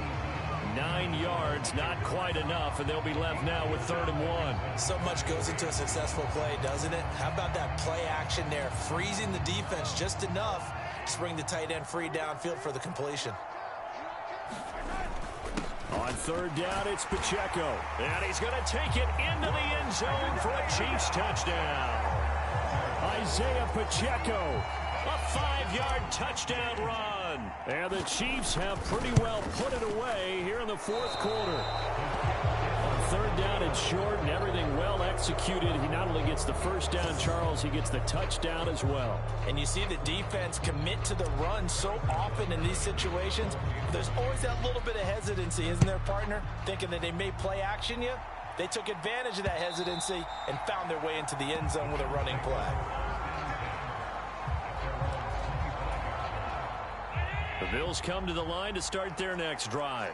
Speaker 4: 9 yards, not quite enough, and they'll be left now with 3rd and 1.
Speaker 5: So much goes into a successful play, doesn't it? How about that play action there, freezing the defense just enough to bring the tight end free downfield for the completion.
Speaker 3: On 3rd down, it's Pacheco.
Speaker 4: And he's going to take it into the end zone for a Chiefs touchdown.
Speaker 3: Isaiah Pacheco.
Speaker 4: A 5-yard touchdown run.
Speaker 3: And the Chiefs have pretty well put it away here in the fourth quarter. On 3rd down and short, and everything well executed. He not only gets the first down, Charles, he gets the touchdown as well.
Speaker 5: And you see the defense commit to the run so often in these situations. There's always that little bit of hesitancy, isn't there, partner? Thinking that they may play action you. They took advantage of that hesitancy and found their way into the end zone with a running play.
Speaker 4: The Bills come to the line to start their next drive.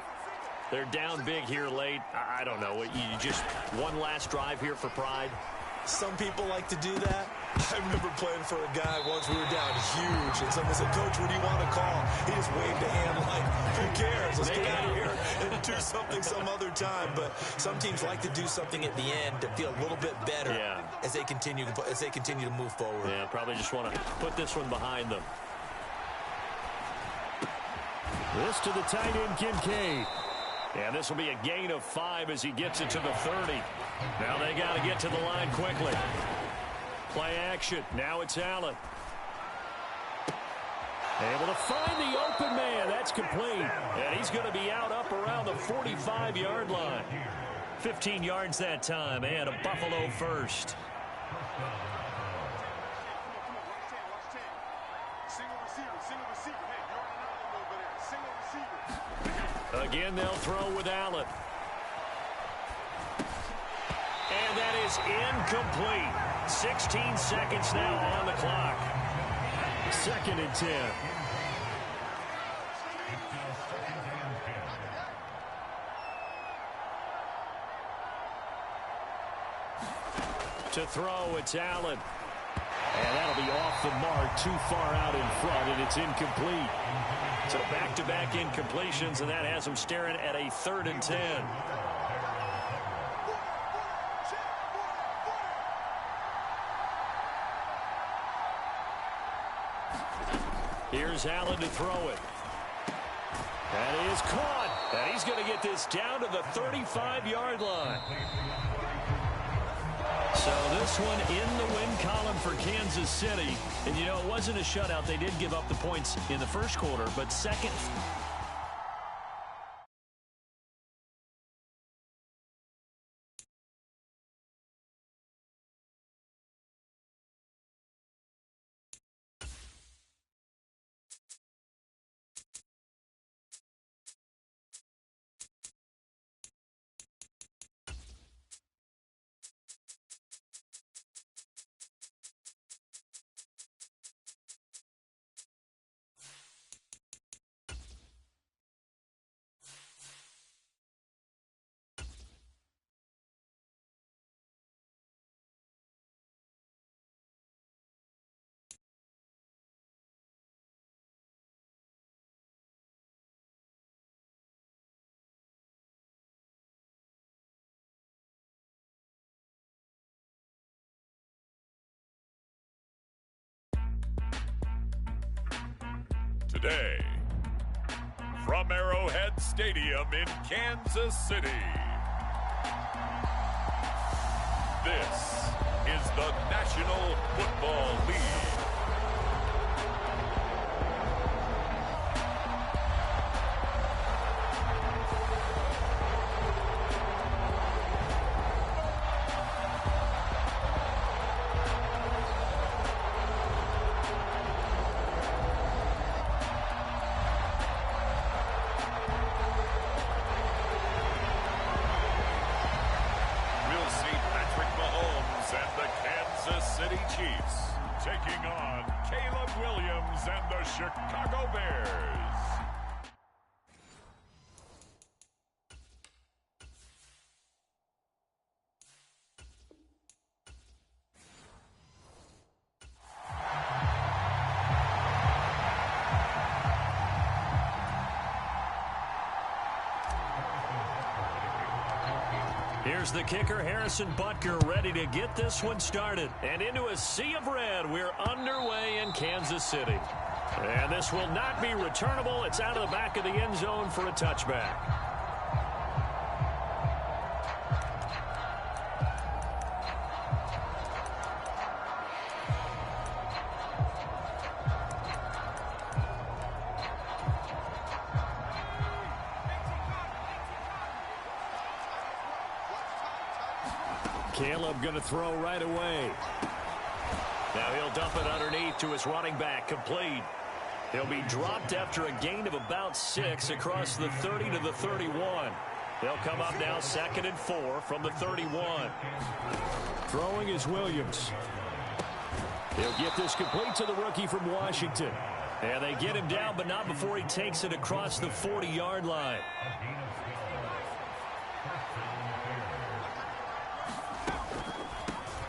Speaker 4: They're down big here late. I don't know. You just one last drive here for pride?
Speaker 5: Some people like to do that. I remember playing for a guy once. We were down huge, and someone said, "Coach, what do you want to call?" He just waved a hand like, "Who cares? Let's get out of here and do something some other time." But some teams like to do something at the end to feel a little bit better as they continue to move forward.
Speaker 4: Yeah, probably just want to put this one behind them.
Speaker 3: This to the tight end, Kincaid.
Speaker 4: And this will be a gain of 5 as he gets it to the 30. Now they got to get to the line quickly. Play action. Now it's Allen.
Speaker 3: Able to find the open man. That's complete.
Speaker 4: And he's going to be out up around the 45-yard line. 15 yards that time, and a Buffalo first. Again, they'll throw with Allen. And that is incomplete. 16 seconds now on the clock.
Speaker 3: 2nd and 10.
Speaker 4: To throw, it's Allen.
Speaker 3: And that'll be off the mark, too far out in front, and it's incomplete. So back-to-back incompletions, and that has them staring at a 3rd and 10. Here's Allen to throw it. That is caught. And he's going to get this down to the 35-yard line. So this one in the win column for Kansas City. And, you know, it wasn't a shutout. They did give up the points in the first quarter, but second.
Speaker 2: Today, from Arrowhead Stadium in Kansas City, this is the National Football League. Taking on Caleb Williams and the Chicago Bears.
Speaker 3: Here's the kicker, Harrison Butker, ready to get this one started. And into a sea of red, we're underway in Kansas City. And this will not be returnable. It's out of the back of the end zone for a touchback. Caleb going to throw right away. Now he'll dump it underneath to his running back, complete. He'll be dropped after a gain of about 6 across the 30 to the 31. They'll come up now 2nd and 4 from the 31. Throwing is Williams. He'll get this complete to the rookie from Washington. And they get him down, but not before he takes it across the 40-yard line.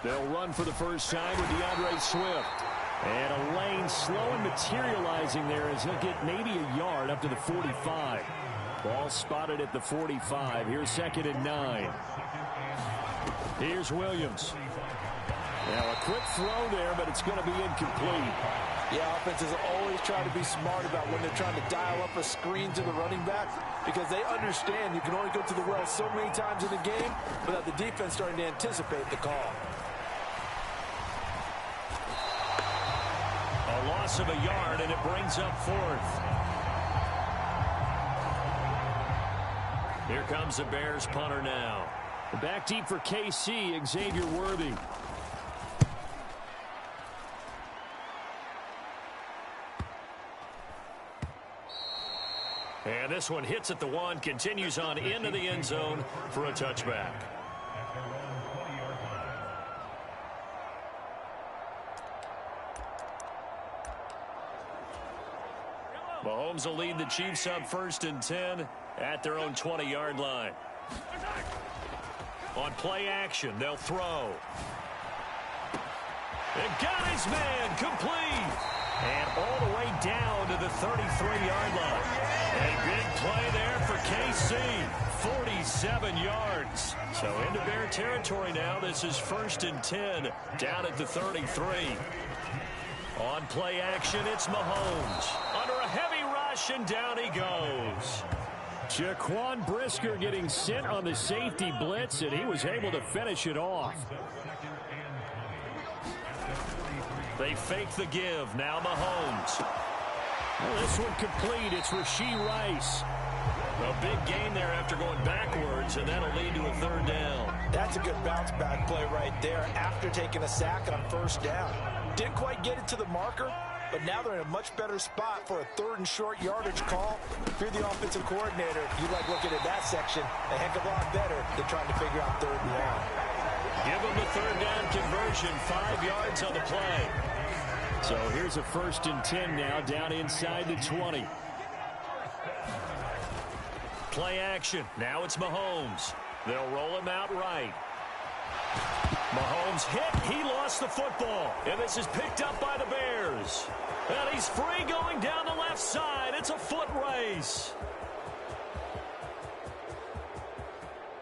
Speaker 3: They'll run for the first time with DeAndre Swift. And a lane slow and materializing there as he'll get maybe a yard up to the 45. Ball spotted at the 45. Here's 2nd and 9. Here's Williams. Now a quick throw there, but it's going to be incomplete.
Speaker 5: Yeah, offenses always try to be smart about when they're trying to dial up a screen to the running back because they understand you can only go to the well so many times in the game without the defense starting to anticipate the call.
Speaker 3: A loss of a yard, and it brings up 4th. Here comes the Bears punter now. Back deep for KC, Xavier Worthy. And this one hits at the 1, continues on into the end zone for a touchback. Mahomes will lead the Chiefs up 1st and 10 at their own 20-yard line. On play action, they'll throw. And got his man complete. And all the way down to the 33-yard line. A big play there for KC. 47 yards. So into Bear territory now. This is 1st and 10 down at the 33. On play action, it's Mahomes. Under a heavy rush, and down he goes. Jaquan Brisker getting sent on the safety blitz, and he was able to finish it off. They fake the give. Now Mahomes. Well, this one complete. It's Rashee Rice. A big gain there after going backwards, and that'll lead to a 3rd down.
Speaker 5: That's a good bounce back play right there after taking a sack on 1st down. Didn't quite get it to the marker, but now they're in a much better spot for a 3rd and short yardage call. If you're the offensive coordinator, you like looking at that section a heck of a lot better than trying to figure out 3rd and 1.
Speaker 3: Give them the 3rd down conversion, 5 yards on the play. So here's a 1st and 10 now, down inside the 20. Play action. Now it's Mahomes. They'll roll him out right. Mahomes hit. He lost the football. And this is picked up by the Bears. And he's free going down the left side. It's a foot race.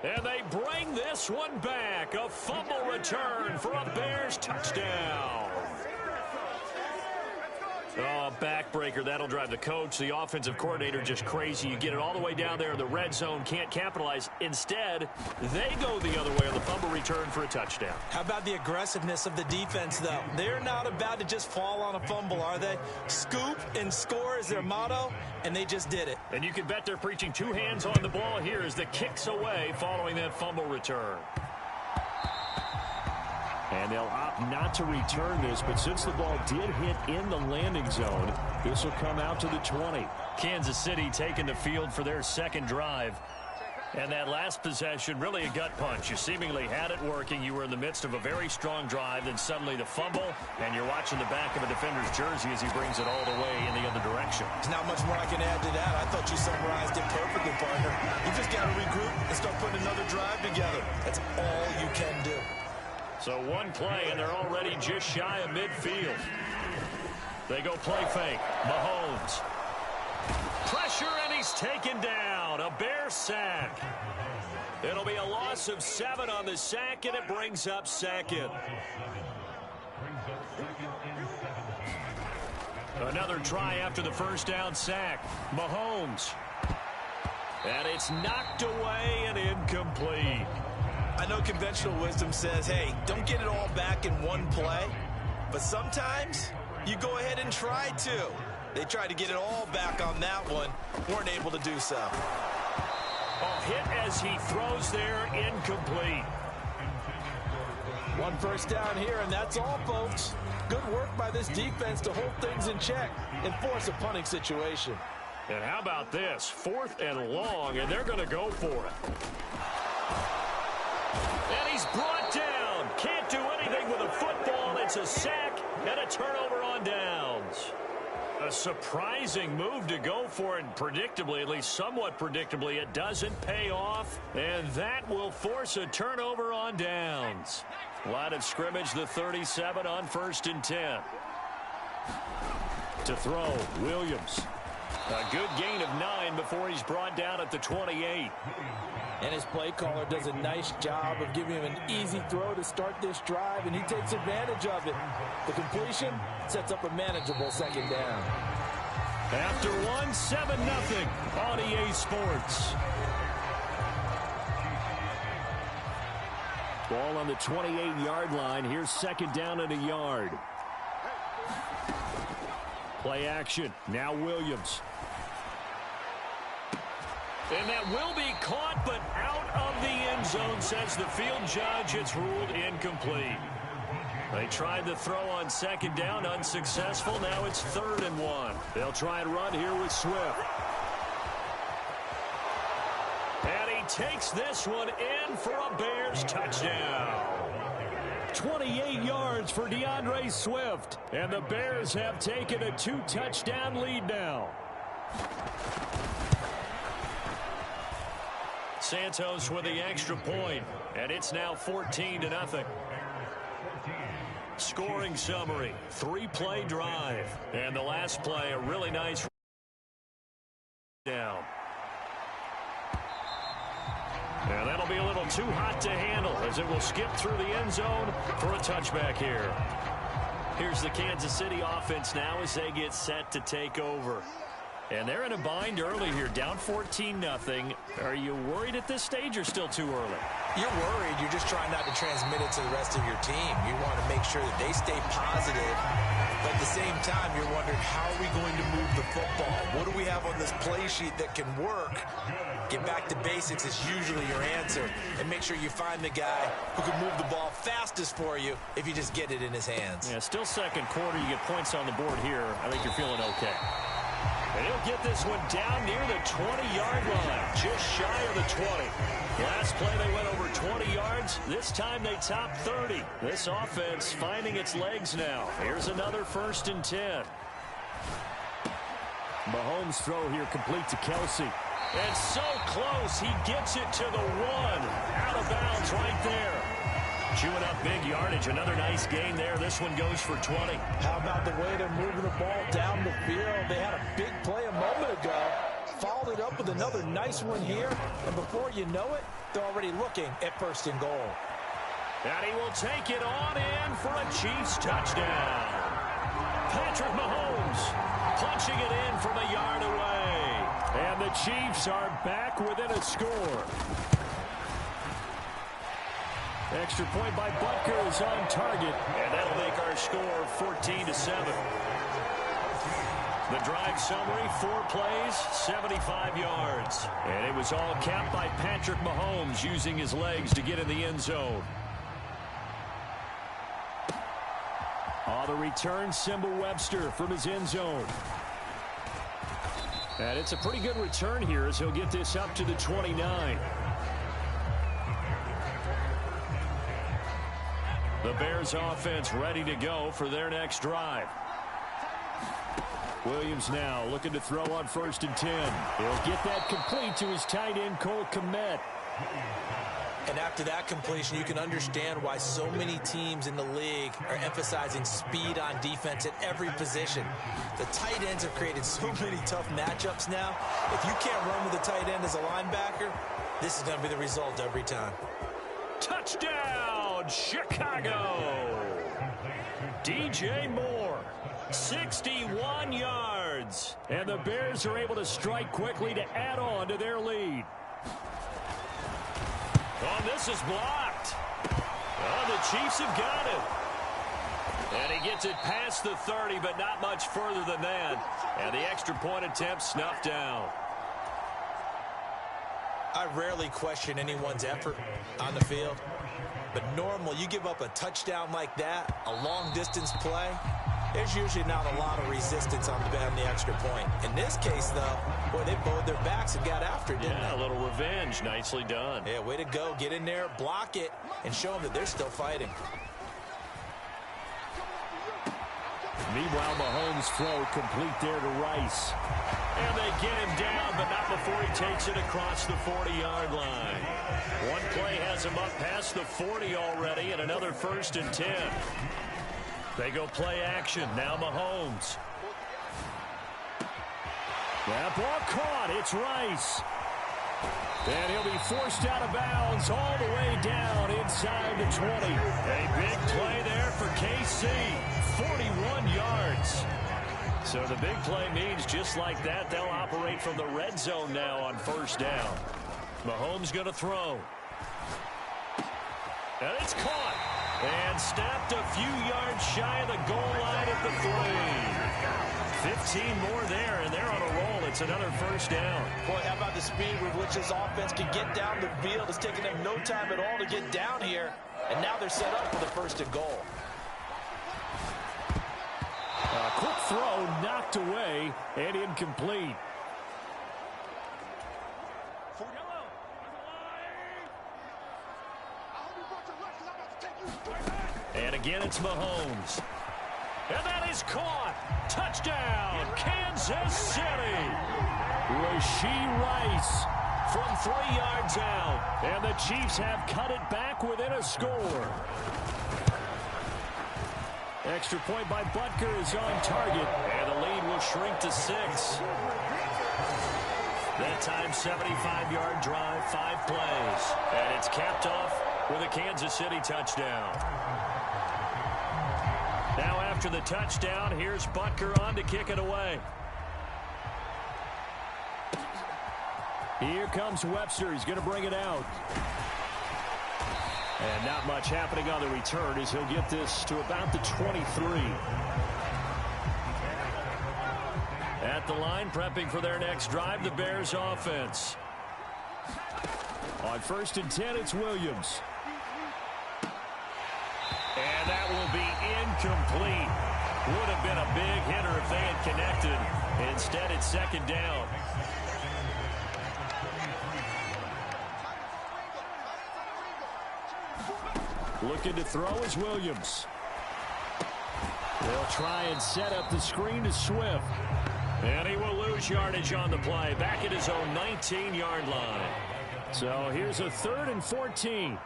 Speaker 3: And they bring this one back. A fumble return for a Bears touchdown. Oh, backbreaker. That'll drive the coach, the offensive coordinator, just crazy. You get it all the way down there in the red zone, can't capitalize. Instead, they go the other way on the fumble return for a touchdown.
Speaker 5: How about the aggressiveness of the defense, though? They're not about to just fall on a fumble, are they? Scoop and score is their motto, and they just did it.
Speaker 3: And you can bet they're preaching 2 hands on the ball here as the kicks away following that fumble return. And they'll opt not to return this, but since the ball did hit in the landing zone, this will come out to the 20. Kansas City taking the field for their 2nd drive. And that last possession, really a gut punch. You seemingly had it working. You were in the midst of a very strong drive, then suddenly the fumble, and you're watching the back of a defender's jersey as he brings it all the way in the other direction.
Speaker 5: There's not much more I can add to that. I thought you summarized it perfectly, partner. You just got to regroup and start putting another drive together. That's all you can do.
Speaker 3: So one play, and they're already just shy of midfield. They go play fake. Mahomes. Pressure, and he's taken down. A Bear sack. It'll be a loss of 7 on the sack, and it brings up 2nd. Another try after the 1st down sack. Mahomes. And it's knocked away and incomplete.
Speaker 5: I know conventional wisdom says, hey, don't get it all back in one play. But sometimes you go ahead and try to. They tried to get it all back on that one. Weren't able to do so.
Speaker 3: A hit as he throws there, incomplete.
Speaker 5: 1 first down here, and that's all, folks. Good work by this defense to hold things in check and force a punting situation.
Speaker 3: And how about this? 4th and long, and they're going to go for it. And he's brought down. Can't do anything with a football. It's a sack and a turnover on downs. A surprising move to go for it. Predictably, at least somewhat predictably, it doesn't pay off. And that will force a turnover on downs. Line of scrimmage, the 37 on 1st and 10. To throw, Williams. A good gain of 9 before he's brought down at the 28.
Speaker 5: And his play caller does a nice job of giving him an easy throw to start this drive, and he takes advantage of it. The completion sets up a manageable 2nd down.
Speaker 3: After 1, 7-0 on EA Sports. Ball on the 28-yard line. Here's 2nd down and a yard. Play action. Now Williams. And that will be caught, but out of the end zone, says the field judge. It's ruled incomplete. They tried the throw on 2nd down, unsuccessful. Now it's 3rd and 1. They'll try and run here with Swift. And he takes this one in for a Bears touchdown. 28 yards for DeAndre Swift. And the Bears have taken a 2-touchdown lead now. Santos with the extra point, and it's now 14-0. Scoring summary, 3-play drive. And the last play, a really nice down. And that'll be a little too hot to handle as it will skip through the end zone for a touchback here. Here's the Kansas City offense now as they get set to take over. And they're in a bind early here, down 14-0. Are you worried at this stage or still too early?
Speaker 5: You're worried. You're just trying not to transmit it to the rest of your team. You want to make sure that they stay positive. But at the same time, you're wondering, how are we going to move the football? What do we have on this play sheet that can work? Get back to basics is usually your answer. And make sure you find the guy who can move the ball fastest for you if you just get it in his hands.
Speaker 3: Yeah, still second quarter. You get points on the board here. I think you're feeling okay. And he'll get this one down near the 20-yard line, just shy of the 20. Last play they went over 20 yards. This time they top 30. This offense finding its legs now. Here's another 1st and 10. Mahomes' throw here complete to Kelsey. And so close, he gets it to the 1. Out of bounds right there. Chewing up big yardage. Another nice gain there. This one goes for 20.
Speaker 5: How about the way they're moving the ball down the field? They had a big play a moment ago. Followed it up with another nice one here. And before you know it, they're already looking at 1st and goal.
Speaker 3: And he will take it on in for a Chiefs touchdown. Patrick Mahomes punching it in from a yard away. And the Chiefs are back within a score. Extra point by Butker is on target. And that'll make our score 14-7. The drive summary, 4 plays, 75 yards. And it was all capped by Patrick Mahomes using his legs to get in the end zone. The return, Simba Webster from his end zone. And it's a pretty good return here as he'll get this up to the 29. The Bears offense ready to go for their next drive. Williams now looking to throw on 1st and 10. He'll get that complete to his tight end, Cole Kmet.
Speaker 5: And after that completion, you can understand why so many teams in the league are emphasizing speed on defense at every position. The tight ends have created so many tough matchups now. If you can't run with a tight end as a linebacker, this is going to be the result every time.
Speaker 3: Touchdown, Chicago! DJ Moore, 61 yards. And the Bears are able to strike quickly to add on to their lead. Oh, this is blocked. Oh, the Chiefs have got it. And he gets it past the 30, but not much further than that. And the extra point attempt snuffed down.
Speaker 5: I rarely question anyone's effort on the field. But normal, you give up a touchdown like that, a long-distance play, there's usually not a lot of resistance on the extra point. In this case, though, boy, they bowed their backs and got after it, didn't they?
Speaker 3: A little revenge. Nicely done.
Speaker 5: Yeah, way to go. Get in there, block it, and show them that they're still fighting.
Speaker 3: Meanwhile, Mahomes' throw complete there to Rice. And they get him down, but not before he takes it across the 40-yard line. One play has him up past the 40 already, and another 1st and 10. They go play action. Now Mahomes. That ball caught. It's Rice. And he'll be forced out of bounds all the way down inside the 20. A big play there for KC. 41 yards. So the big play means just like that, they'll operate from the red zone now on 1st down. Mahomes going to throw. And it's caught. And snapped a few yards shy of the goal line at the 3. 15 more there, and they're on a roll. It's another 1st down.
Speaker 5: Boy, how about the speed with which this offense can get down the field? It's taken them no time at all to get down here. And now they're set up for the 1st and goal.
Speaker 3: A quick throw knocked away and incomplete. And again, it's Mahomes. And that is caught. Touchdown, Kansas City. Rashee Rice from 3 yards out. And the Chiefs have cut it back within a score. Extra point by Butker is on target, and the lead will shrink to 6. That time, 75-yard drive, 5 plays. And it's capped off with a Kansas City touchdown. Now after the touchdown, here's Butker on to kick it away. Here comes Webster. He's going to bring it out. And not much happening on the return as he'll get this to about the 23. At the line, prepping for their next drive, the Bears offense. On 1st and 10, it's Williams. And that will be incomplete. Would have been a big hitter if they had connected. Instead, it's 2nd down. Looking to throw is Williams. They'll try and set up the screen to Swift. And he will lose yardage on the play, back at his own 19-yard line. So here's a 3rd and 14.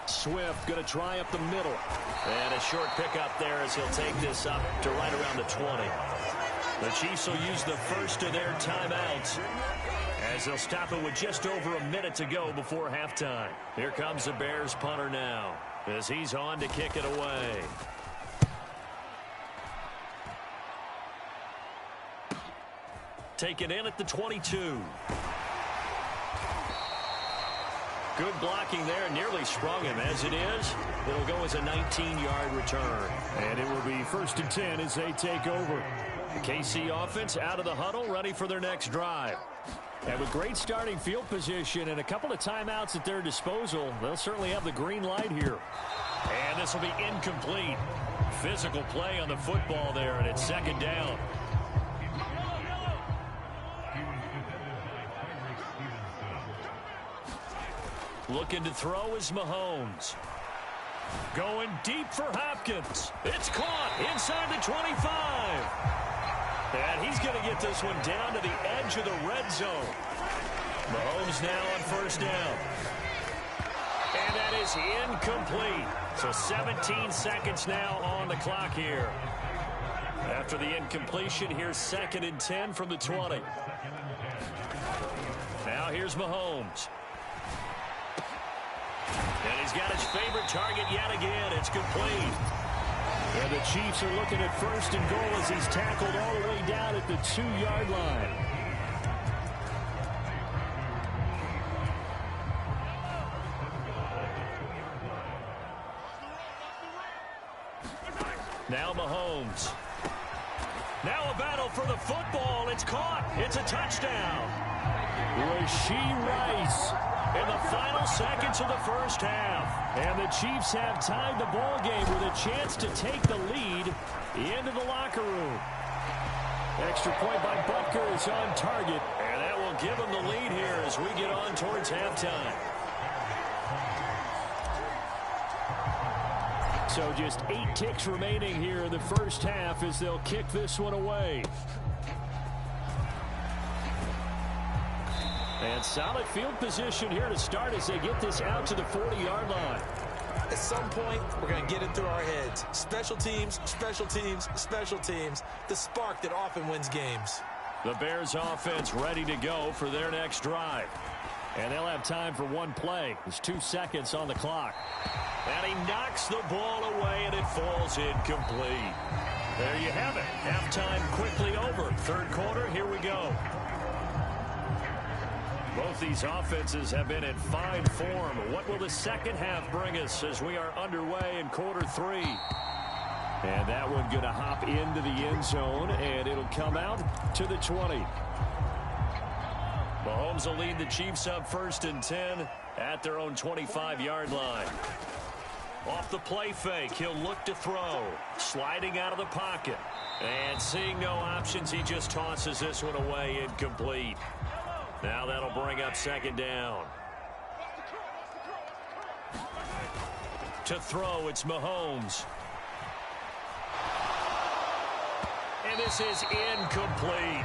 Speaker 3: Swift going to try up the middle. And a short pickup there as he'll take this up to right around the 20. The Chiefs will use the first of their timeouts as they'll stop it with just over a minute to go before halftime. Here comes the Bears punter now as he's on to kick it away. Taken in at the 22. Good blocking there, nearly sprung him. As it is, it'll go as a 19-yard return. And it will be 1st and 10 as they take over. The KC offense out of the huddle, ready for their next drive. And with great starting field position and a couple of timeouts at their disposal, they'll certainly have the green light here. And this will be incomplete. Physical play on the football there, and it's 2nd down. Looking to throw is Mahomes. Going deep for Hopkins. It's caught inside the 25. And he's going to get this one down to the edge of the red zone. Mahomes now on 1st down. And that is incomplete. So 17 seconds now on the clock here. After the incompletion, here's 2nd and 10 from the 20. Now here's Mahomes. And he's got his favorite target yet again. It's complete. And the Chiefs are looking at 1st and goal as he's tackled all the way down at the 2-yard line. Now Mahomes. Now a battle for the football. It's caught. It's a touchdown. Rashee Rice in the final seconds of the 1st half. And the Chiefs have tied the ball game with a chance to take the lead into the locker room. Extra point by Butker is on target. And that will give them the lead here as we get on towards halftime. So just 8 ticks remaining here in the 1st half as they'll kick this one away. And solid field position here to start as they get this out to the 40-yard line.
Speaker 5: At some point, we're going to get it through our heads. Special teams, special teams, special teams. The spark that often wins games.
Speaker 3: The Bears offense ready to go for their next drive. And they'll have time for one play. There's 2 seconds on the clock. And he knocks the ball away, and it falls incomplete. There you have it. Halftime quickly over. 3rd quarter, here we go. Both these offenses have been in fine form. What will the 2nd half bring us as we are underway in quarter 3? And that one going to hop into the end zone, and it'll come out to the 20. Mahomes will lead the Chiefs up 1st and 10 at their own 25-yard line. Off the play fake, he'll look to throw. Sliding out of the pocket. And seeing no options, he just tosses this one away incomplete. Now that'll bring up 2nd down. To throw, it's Mahomes. And this is incomplete.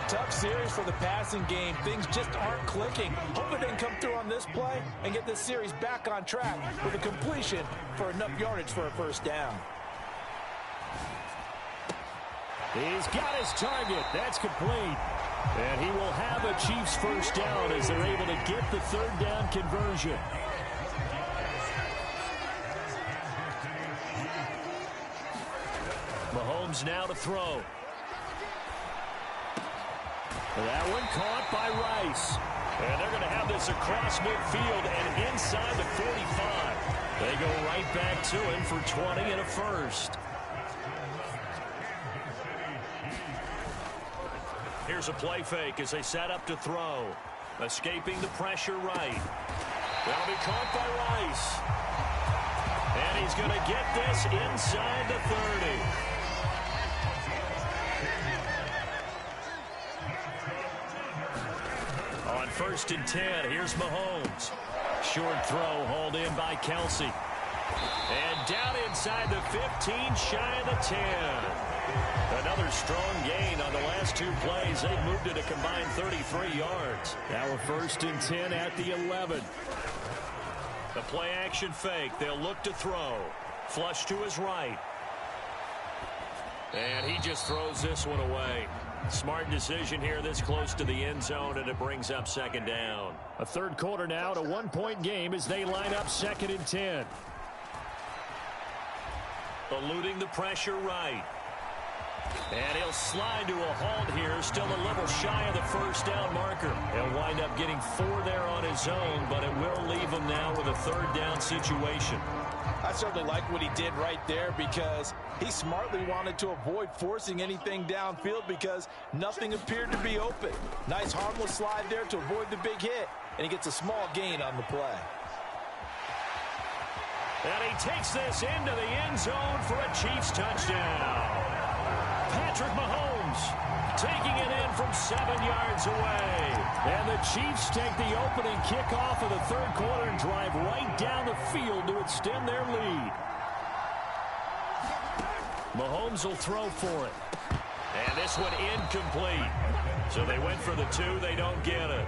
Speaker 5: Tough series for the passing game. Things just aren't clicking. Hope it didn't come through on this play and get this series back on track with a completion for enough yardage for a first down.
Speaker 3: He's got his target. That's complete. And he will have a Chiefs first down as they're able to get the third down conversion. Mahomes now to throw. That one caught by Rice. And they're going to have this across midfield and inside the 45. They go right back to him for 20 and a first. Here's a play fake as they set up to throw. Escaping the pressure right. That'll be caught by Rice. And he's going to get this inside the 30. On 1st and 10, here's Mahomes. Short throw hauled in by Kelsey. And down inside the 15, shy of the 10. Another strong gain on the last two plays. They've moved it a combined 33 yards. Now a 1st and 10 at the 11. The play action fake. They'll look to throw. Flush to his right. And he just throws this one away. Smart decision here this close to the end zone, and it brings up 2nd down. A third quarter now, a 1-point game as they line up 2nd and 10. Eluding the pressure right. And he'll slide to a halt here, still a little shy of the first down marker. He'll wind up getting 4 there on his own, but it will leave him now with a 3rd down situation.
Speaker 5: I certainly like what he did right there because he smartly wanted to avoid forcing anything downfield because nothing appeared to be open. Nice harmless slide there to avoid the big hit, and he gets a small gain on the play.
Speaker 3: And he takes this into the end zone for a Chiefs touchdown. Patrick Mahomes taking it in from 7 yards away. And the Chiefs take the opening kickoff of the third quarter and drive right down the field to extend their lead. Mahomes will throw for it. And this one incomplete. So they went for the 2. They don't get it.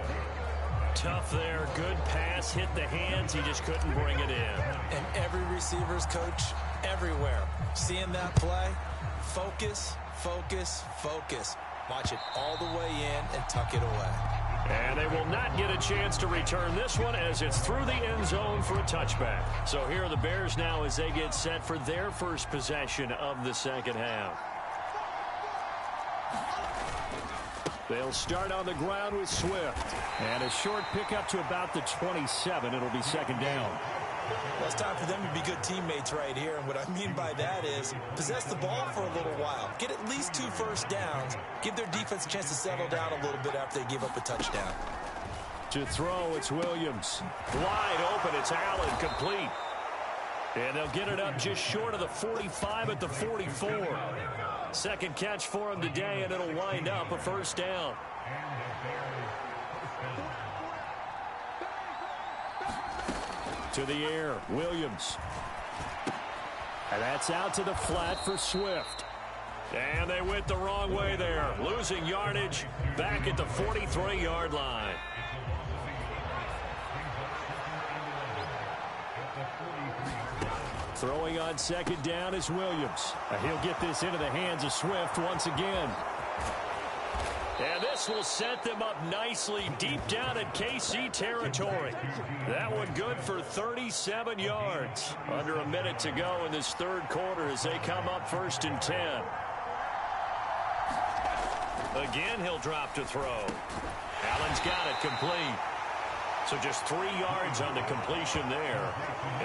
Speaker 3: Tough there. Good pass. Hit the hands. He just couldn't bring it in.
Speaker 5: And every receiver's coach everywhere. Seeing that play, focus, focus, focus. Watch it all the way in and tuck it away.
Speaker 3: And they will not get a chance to return this one as it's through the end zone for a touchback. So here are the Bears now as they get set for their first possession of the second half. They'll start on the ground with Swift. And a short pickup to about the 27. It'll be 2nd down.
Speaker 5: Well, it's time for them to be good teammates right here. And what I mean by that is possess the ball for a little while. Get at least 2 first downs. Give their defense a chance to settle down a little bit after they give up a touchdown.
Speaker 3: To throw, it's Williams. Wide open, it's Allen, complete. And they'll get it up just short of the 45 at the 44. Second catch for him today, and it'll wind up a first down. To the air, Williams. And that's out to the flat for Swift. And they went the wrong way there. Losing yardage back at the 43-yard line. Throwing on 2nd down is Williams. He'll get this into the hands of Swift once again. And this will set them up nicely deep down in KC territory. That one good for 37 yards. Under a minute to go in this third quarter as they come up 1st and 10. Again, he'll drop to throw. Allen's got it complete. So just 3 yards on the completion there.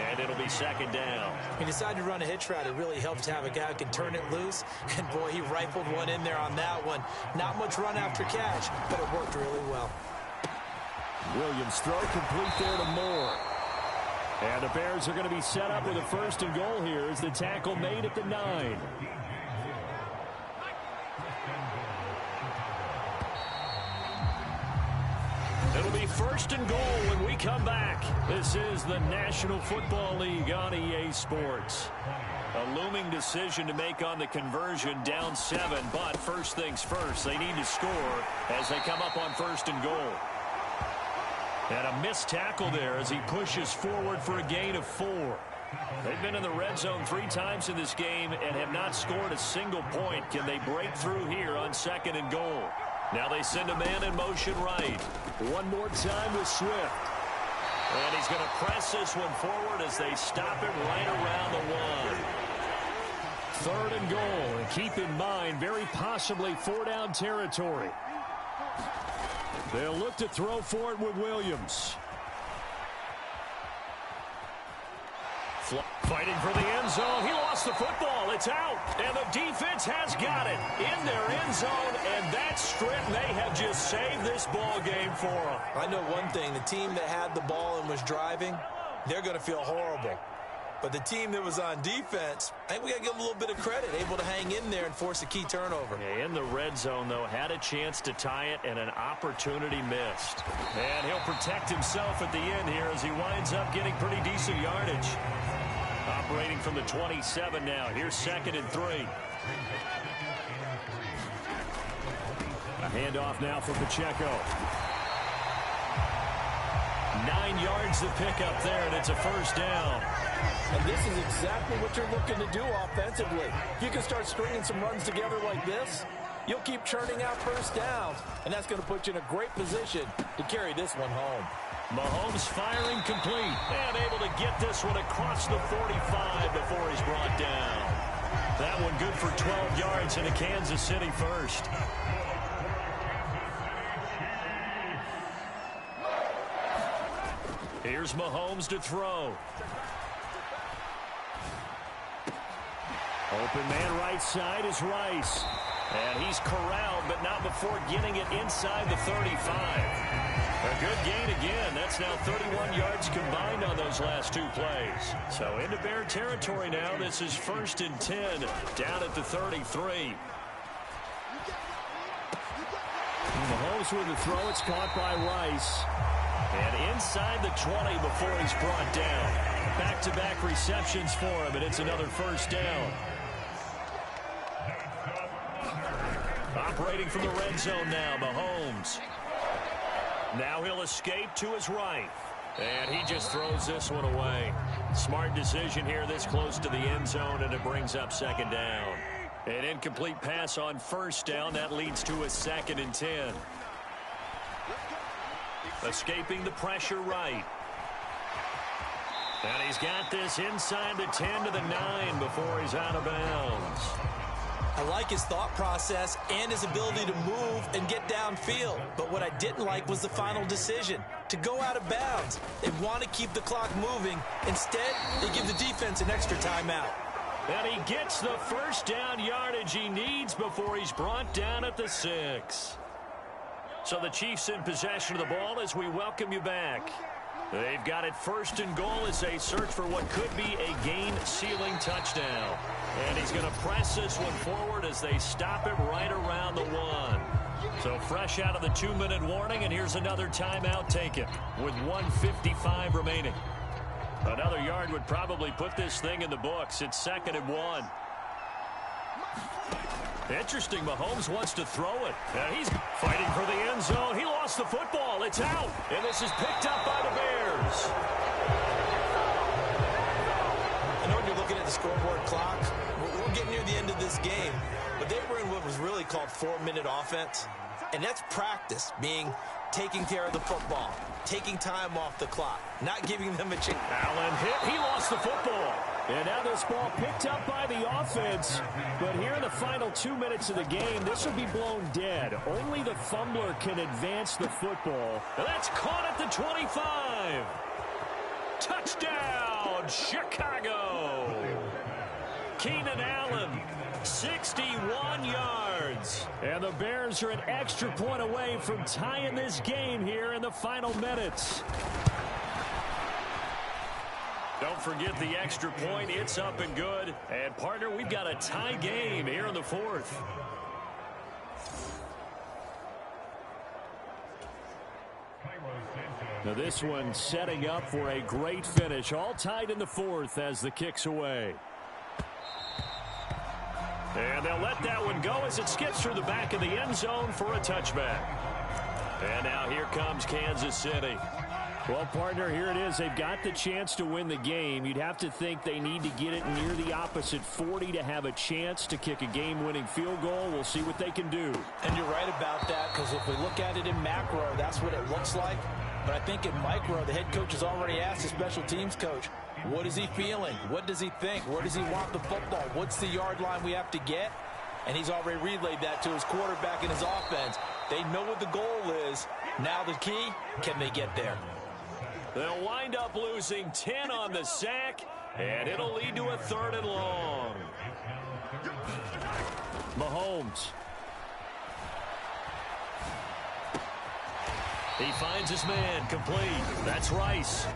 Speaker 3: And it'll be 2nd down.
Speaker 5: He decided to run a hitch route. It really helps to have a guy who can turn it loose. And, boy, he rifled one in there on that one. Not much run after catch, but it worked really well.
Speaker 3: Williams throw complete there to Moore. And the Bears are going to be set up with a 1st and goal here as the tackle made at the 9. It'll be 1st and goal when we come back. This is the National Football League on EA Sports. A looming decision to make on the conversion, down 7. But first things first, they need to score as they come up on 1st and goal. And a missed tackle there as he pushes forward for a gain of 4. They've been in the red zone 3 times in this game and have not scored a single point. Can they break through here on 2nd and goal? Now they send a man in motion right. One more time with Swift. And he's going to press this one forward as they stop it right around the 1. 3rd and goal. And keep in mind, very possibly 4-down territory. They'll look to throw for it with Williams. Fighting for the end zone. He lost the football. It's out. And the defense has got it in their end zone. And that strip may have just saved this ball game for them.
Speaker 5: I know one thing. The team that had the ball and was driving, they're going to feel horrible. But the team that was on defense, I think we got to give them a little bit of credit, able to hang in there and force a key turnover.
Speaker 3: Yeah, in the red zone, though, had a chance to tie it and an opportunity missed. And he'll protect himself at the end here as he winds up getting pretty decent yardage. Operating from the 27 now. Here's 2nd and 3. A handoff now for Pacheco. 9 yards to pick up there, and it's a 1st down.
Speaker 5: And this is exactly what you're looking to do offensively. If you can start stringing some runs together like this, you'll keep churning out 1st downs, and that's going to put you in a great position to carry this one home.
Speaker 3: Mahomes firing complete and able to get this one across the 45 before he's brought down. That one good for 12 yards and a Kansas City 1st. Here's Mahomes to throw. Open man right side is Rice. And he's corralled, but not before getting it inside the 35. A good gain again. That's now 31 yards combined on those last 2 plays. So into Bear territory now. This is 1st and 10 down at the 33. Mahomes with the throw. It's caught by Rice. And inside the 20 before he's brought down. Back-to-back receptions for him, and it's another 1st down. Operating from the red zone now, Mahomes. Now he'll escape to his right. And he just throws this one away. Smart decision here this close to the end zone, and it brings up 2nd down. An incomplete pass on 1st down. That leads to a 2nd and 10. Escaping the pressure right. And he's got this inside the 10 to the 9 before he's out of bounds.
Speaker 5: I like his thought process and his ability to move and get downfield. But what I didn't like was the final decision, to go out of bounds. They want to keep the clock moving. Instead, they give the defense an extra timeout.
Speaker 3: And he gets the 1st down yardage he needs before he's brought down at the 6. So the Chiefs in possession of the ball as we welcome you back. They've got it 1st and goal as they search for what could be a game-sealing touchdown. And he's going to press this one forward as they stop it right around the 1. So fresh out of the 2-minute warning, and here's another timeout taken with 1:55 remaining. Another yard would probably put this thing in the books. It's 2nd and 1. Interesting, Mahomes wants to throw it. And he's fighting for the end zone. He lost the football. It's out. And this is picked up by the Bears.
Speaker 5: I know when you're looking at the scoreboard clock, we're getting near the end of this game. But they were in what was really called 4-minute offense. And that's practice, meaning taking care of the football, taking time off the clock, not giving them a chance.
Speaker 3: Allen hit. He lost the football. And now this ball picked up by the offense. But here in the final 2 minutes of the game, this will be blown dead. Only the fumbler can advance the football. And that's caught at the 25. Touchdown, Chicago. Keenan Allen, 61 yards. And the Bears are an extra point away from tying this game here in the final minutes. Don't forget the extra point. It's up and good. And, partner, we've got a tie game here in the 4th. Now this one setting up for a great finish. All tied in the 4th as the kick's away. And they'll let that one go as it skips through the back of the end zone for a touchback. And now here comes Kansas City. Well, partner, here it is. They've got the chance to win the game. You'd have to think they need to get it near the opposite 40 to have a chance to kick a game-winning field goal. We'll see what they can do.
Speaker 5: And you're right about that, because if we look at it in macro, that's what it looks like. But I think in micro, the head coach has already asked the special teams coach, what is he feeling? What does he think? Where does he want the football? What's the yard line we have to get? And he's already relayed that to his quarterback and his offense. They know what the goal is. Now the key, can they get there?
Speaker 3: They'll wind up losing 10 on the sack, and it'll lead to a 3rd and long. Mahomes. He finds his man, complete. That's Rice.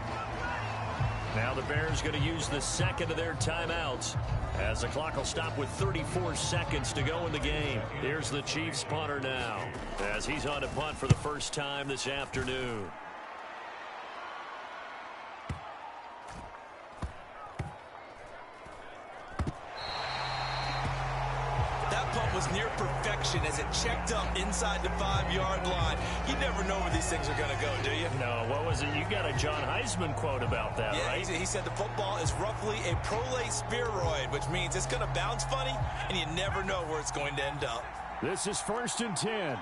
Speaker 3: Now the Bears going to use the second of their timeouts as the clock will stop with 34 seconds to go in the game. Here's the Chiefs punter now as he's on to punt for the first time this afternoon.
Speaker 5: Was near perfection as it checked up inside the 5-yard line. You never know where these things are going to go, do you?
Speaker 3: No, what was it? You got a John Heisman quote about that,
Speaker 5: yeah,
Speaker 3: right?
Speaker 5: He said the football is roughly a prolate spheroid, which means it's going to bounce funny, and you never know where it's going to end up.
Speaker 3: This is 1st and 10.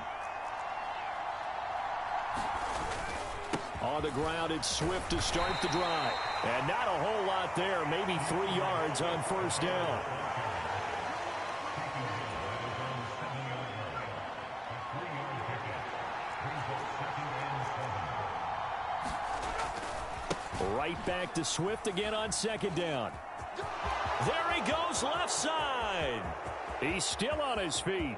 Speaker 3: On the ground, it's Swift to start the drive. And not a whole lot there, maybe 3 yards on 1st down. Right back to Swift again on 2nd down. There he goes left side. He's still on his feet.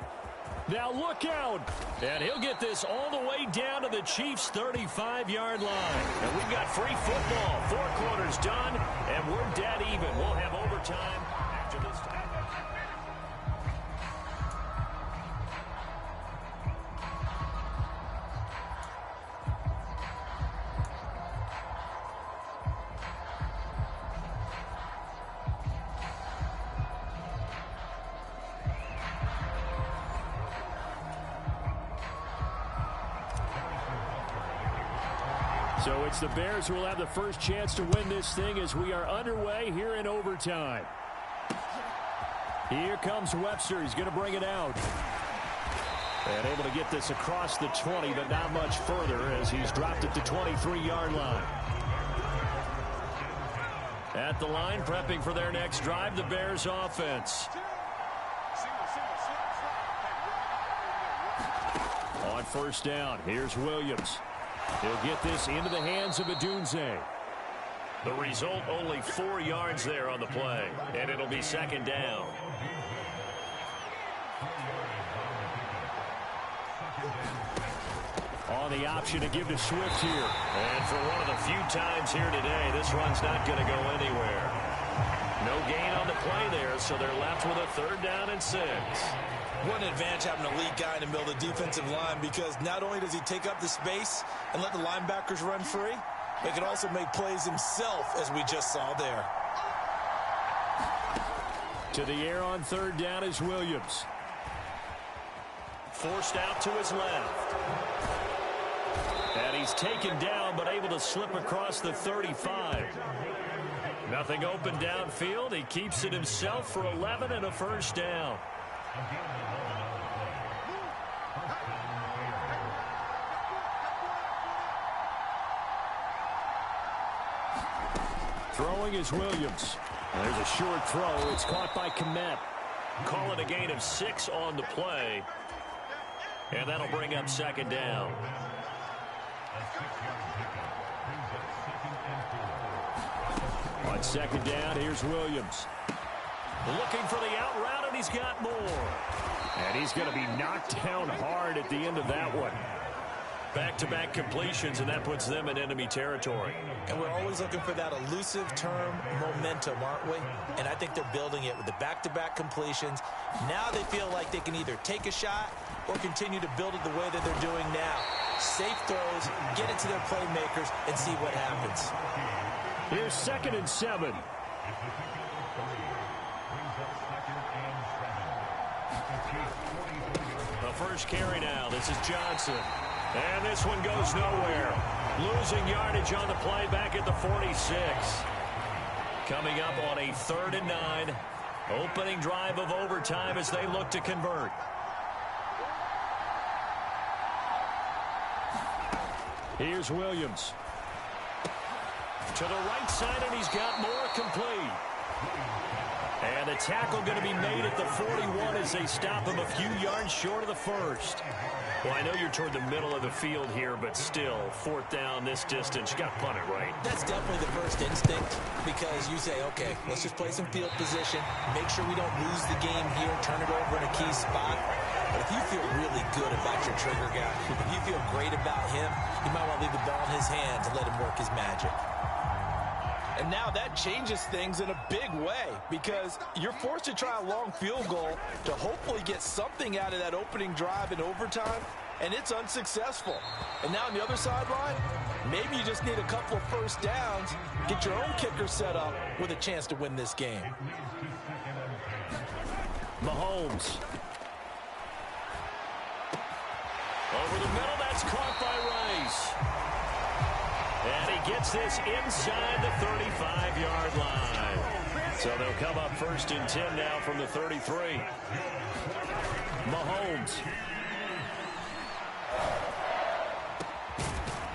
Speaker 3: Now look out. And he'll get this all the way down to the Chiefs' 35-yard line. And we've got free football. 4 quarters done, and we're dead even. We'll have overtime after this time. So it's the Bears who will have the first chance to win this thing as we are underway here in overtime. Here comes Webster. He's going to bring it out. And able to get this across the 20, but not much further as he's dropped it to 23-yard line. At the line, prepping for their next drive, the Bears offense. On 1st down, here's Williams. He'll get this into the hands of Adunze. The result, only 4 yards there on the play, and it'll be 2nd down. On the option to give to Swift here. And for one of the few times here today, this run's not going to go anywhere. No gain on the play there, so they're left with a 3rd down and 6.
Speaker 5: What an advantage having a lead guy in the middle of the defensive line, because not only does he take up the space and let the linebackers run free, but he can also make plays himself, as we just saw there.
Speaker 3: To the air on 3rd down is Williams. Forced out to his left. And he's taken down, but able to slip across the 35. Nothing open downfield. He keeps it himself for 11 and a 1st down. Throwing is Williams. There's a short throw. It's caught by Kmet. Call it a gain of 6 on the play. And that'll bring up 2nd down. On 2nd down, here's Williams. Looking for the out route, and he's got more. And he's going to be knocked down hard at the end of that one. Back-to-back completions, and that puts them in enemy territory.
Speaker 5: And we're always looking for that elusive term momentum, aren't we? And I think they're building it with the back-to-back completions. Now they feel like they can either take a shot or continue to build it the way that they're doing now. Safe throws, get it to their playmakers, and see what happens.
Speaker 3: Here's 2nd and 7. The first carry now. This is Johnson. And this one goes nowhere. Losing yardage on the play back at the 46. Coming up on a 3rd and 9. Opening drive of overtime as they look to convert. Here's Williams. To the right side, and he's got more complete. And the tackle going to be made at the 41 as they stop him a few yards short of the first. Well, I know you're toward the middle of the field here, but still, 4th down this distance, you got to punt it right.
Speaker 5: That's definitely the first instinct, because you say, okay, let's just play some field position, make sure we don't lose the game here, turn it over in a key spot. But if you feel really good about your trigger guy, if you feel great about him, you might want to leave the ball in his hands and let him work his magic. And now that changes things in a big way, because you're forced to try a long field goal to hopefully get something out of that opening drive in overtime, and it's unsuccessful. And now on the other sideline, maybe you just need a couple of first downs, get your own kicker set up with a chance to win this game.
Speaker 3: Mahomes. Over the middle, that's caught by Rice. And he gets this inside the 35-yard line. So they'll come up 1st and 10 now from the 33. Mahomes.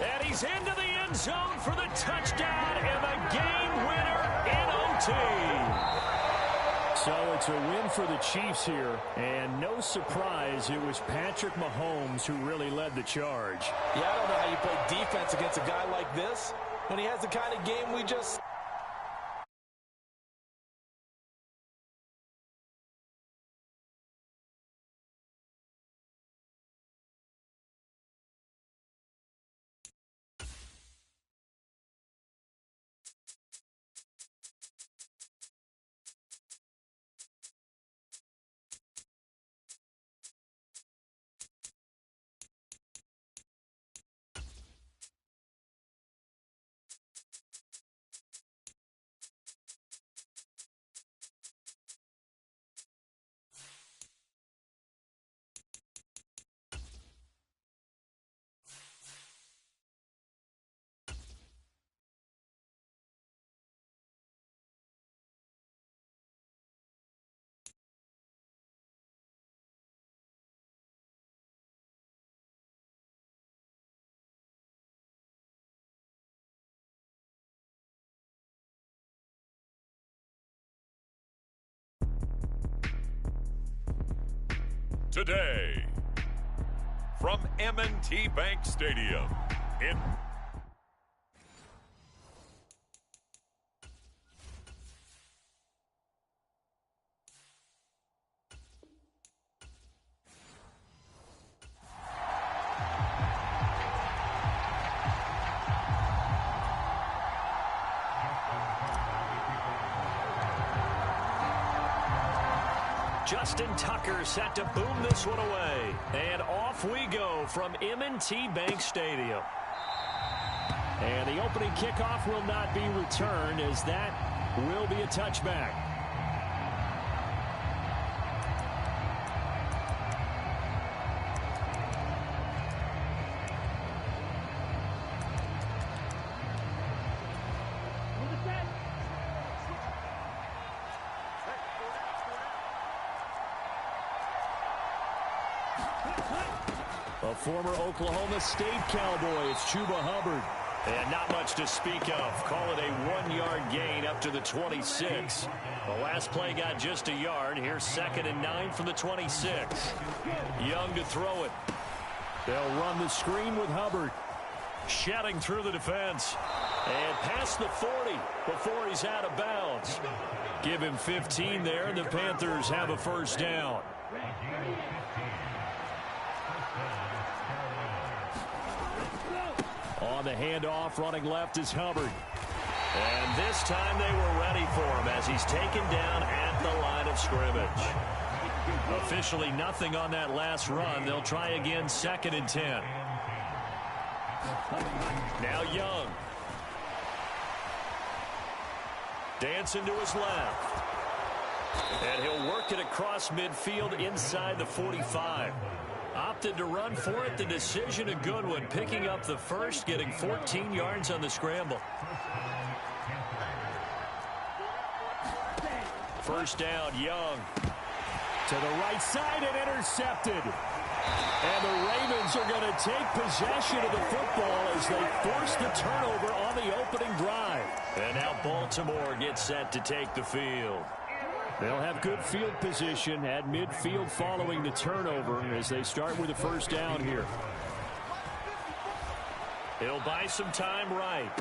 Speaker 3: And he's into the end zone for the touchdown and the game winner in OT. So it's a win for the Chiefs here, and no surprise, it was Patrick Mahomes who really led the charge.
Speaker 5: Yeah, I don't know how you play defense against a guy like this when he has the kind of game we just...
Speaker 2: Today, from M&T Bank Stadium in
Speaker 3: Justin Tucker set to boom this one away. And off we go from M&T Bank Stadium. And the opening kickoff will not be returned, as that will be a touchback. A former Oklahoma State Cowboy, it's Chuba Hubbard. And not much to speak of. Call it a 1-yard gain up to the 26. The last play got just a yard. Here's 2nd and 9 from the 26. Young to throw it. They'll run the screen with Hubbard. Shedding through the defense. And past the 40 before he's out of bounds. Give him 15 there, and the Panthers have a first down. On the handoff, running left is Hubbard. And this time they were ready for him as he's taken down at the line of scrimmage. Officially nothing on that last run. They'll try again, 2nd and 10. Now Young. Dancing to his left. And he'll work it across midfield inside the 45. Opted to run for it. The decision a good one. Picking up the first, getting 14 yards on the scramble. First down, Young. To the right side and intercepted. And the Ravens are going to take possession of the football as they force the turnover on the opening drive. And now Baltimore gets set to take the field. They'll have good field position at midfield following the turnover as they start with the first down here. He'll buy some time right.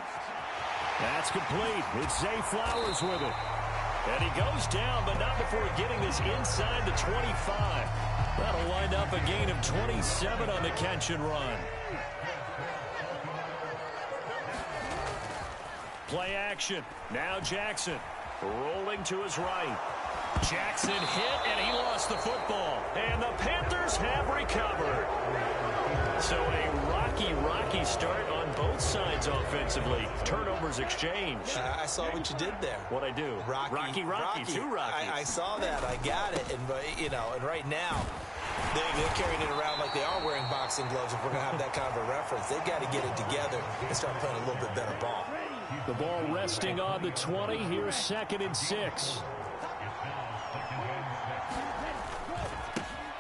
Speaker 3: That's complete. It's Zay Flowers with it. And he goes down, but not before getting this inside the 25. That'll wind up a gain of 27 on the catch and run. Play action. Now Jackson rolling to his right. Jackson hit, and he lost the football. And the Panthers have recovered. So a rocky start on both sides offensively. Turnovers exchanged.
Speaker 5: I saw what you did there.
Speaker 3: What'd I do? Rocky. Two Rockies.
Speaker 5: I saw that. I got it. And, and right now, they're carrying it around like they are wearing boxing gloves. If we're going to have that kind of a reference, they've got to get it together and start playing a little bit better ball.
Speaker 3: The ball resting on the 20. Here's 2nd and 6.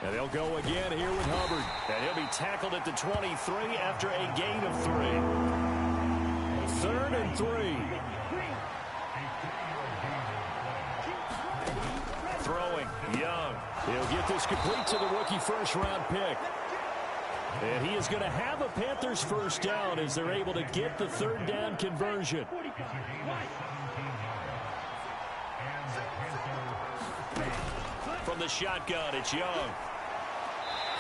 Speaker 3: And they'll go again here with Hubbard. And he'll be tackled at the 23 after a gain of 3. 3rd and 3. Throwing, Young. He'll get this complete to the rookie first-round pick. And he is going to have a Panthers first down as they're able to get the 3rd down conversion. From the shotgun, it's Young.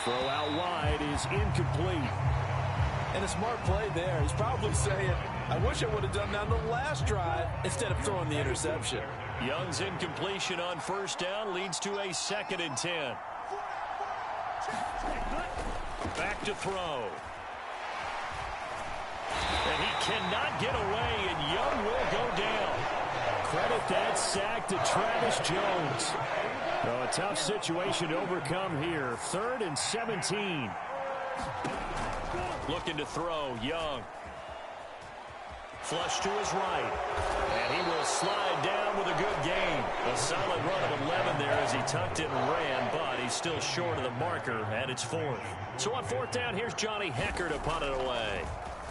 Speaker 3: Throw out wide is incomplete.
Speaker 5: And a smart play there. He's probably saying, I wish I would have done that on the last drive instead of throwing the interception.
Speaker 3: Young's incompletion on first down leads to a 2nd and 10. Back to throw. And he cannot get away, and Young will go down. Credit that sack to Travis Jones. A tough situation to overcome here. 3rd and 17. Looking to throw, Young. Flush to his right. And he will slide down with a good gain. A solid run of 11 there as he tucked it and ran, but he's still short of the marker, and it's 4th. So on 4th down, here's Johnny Hecker to punt it away.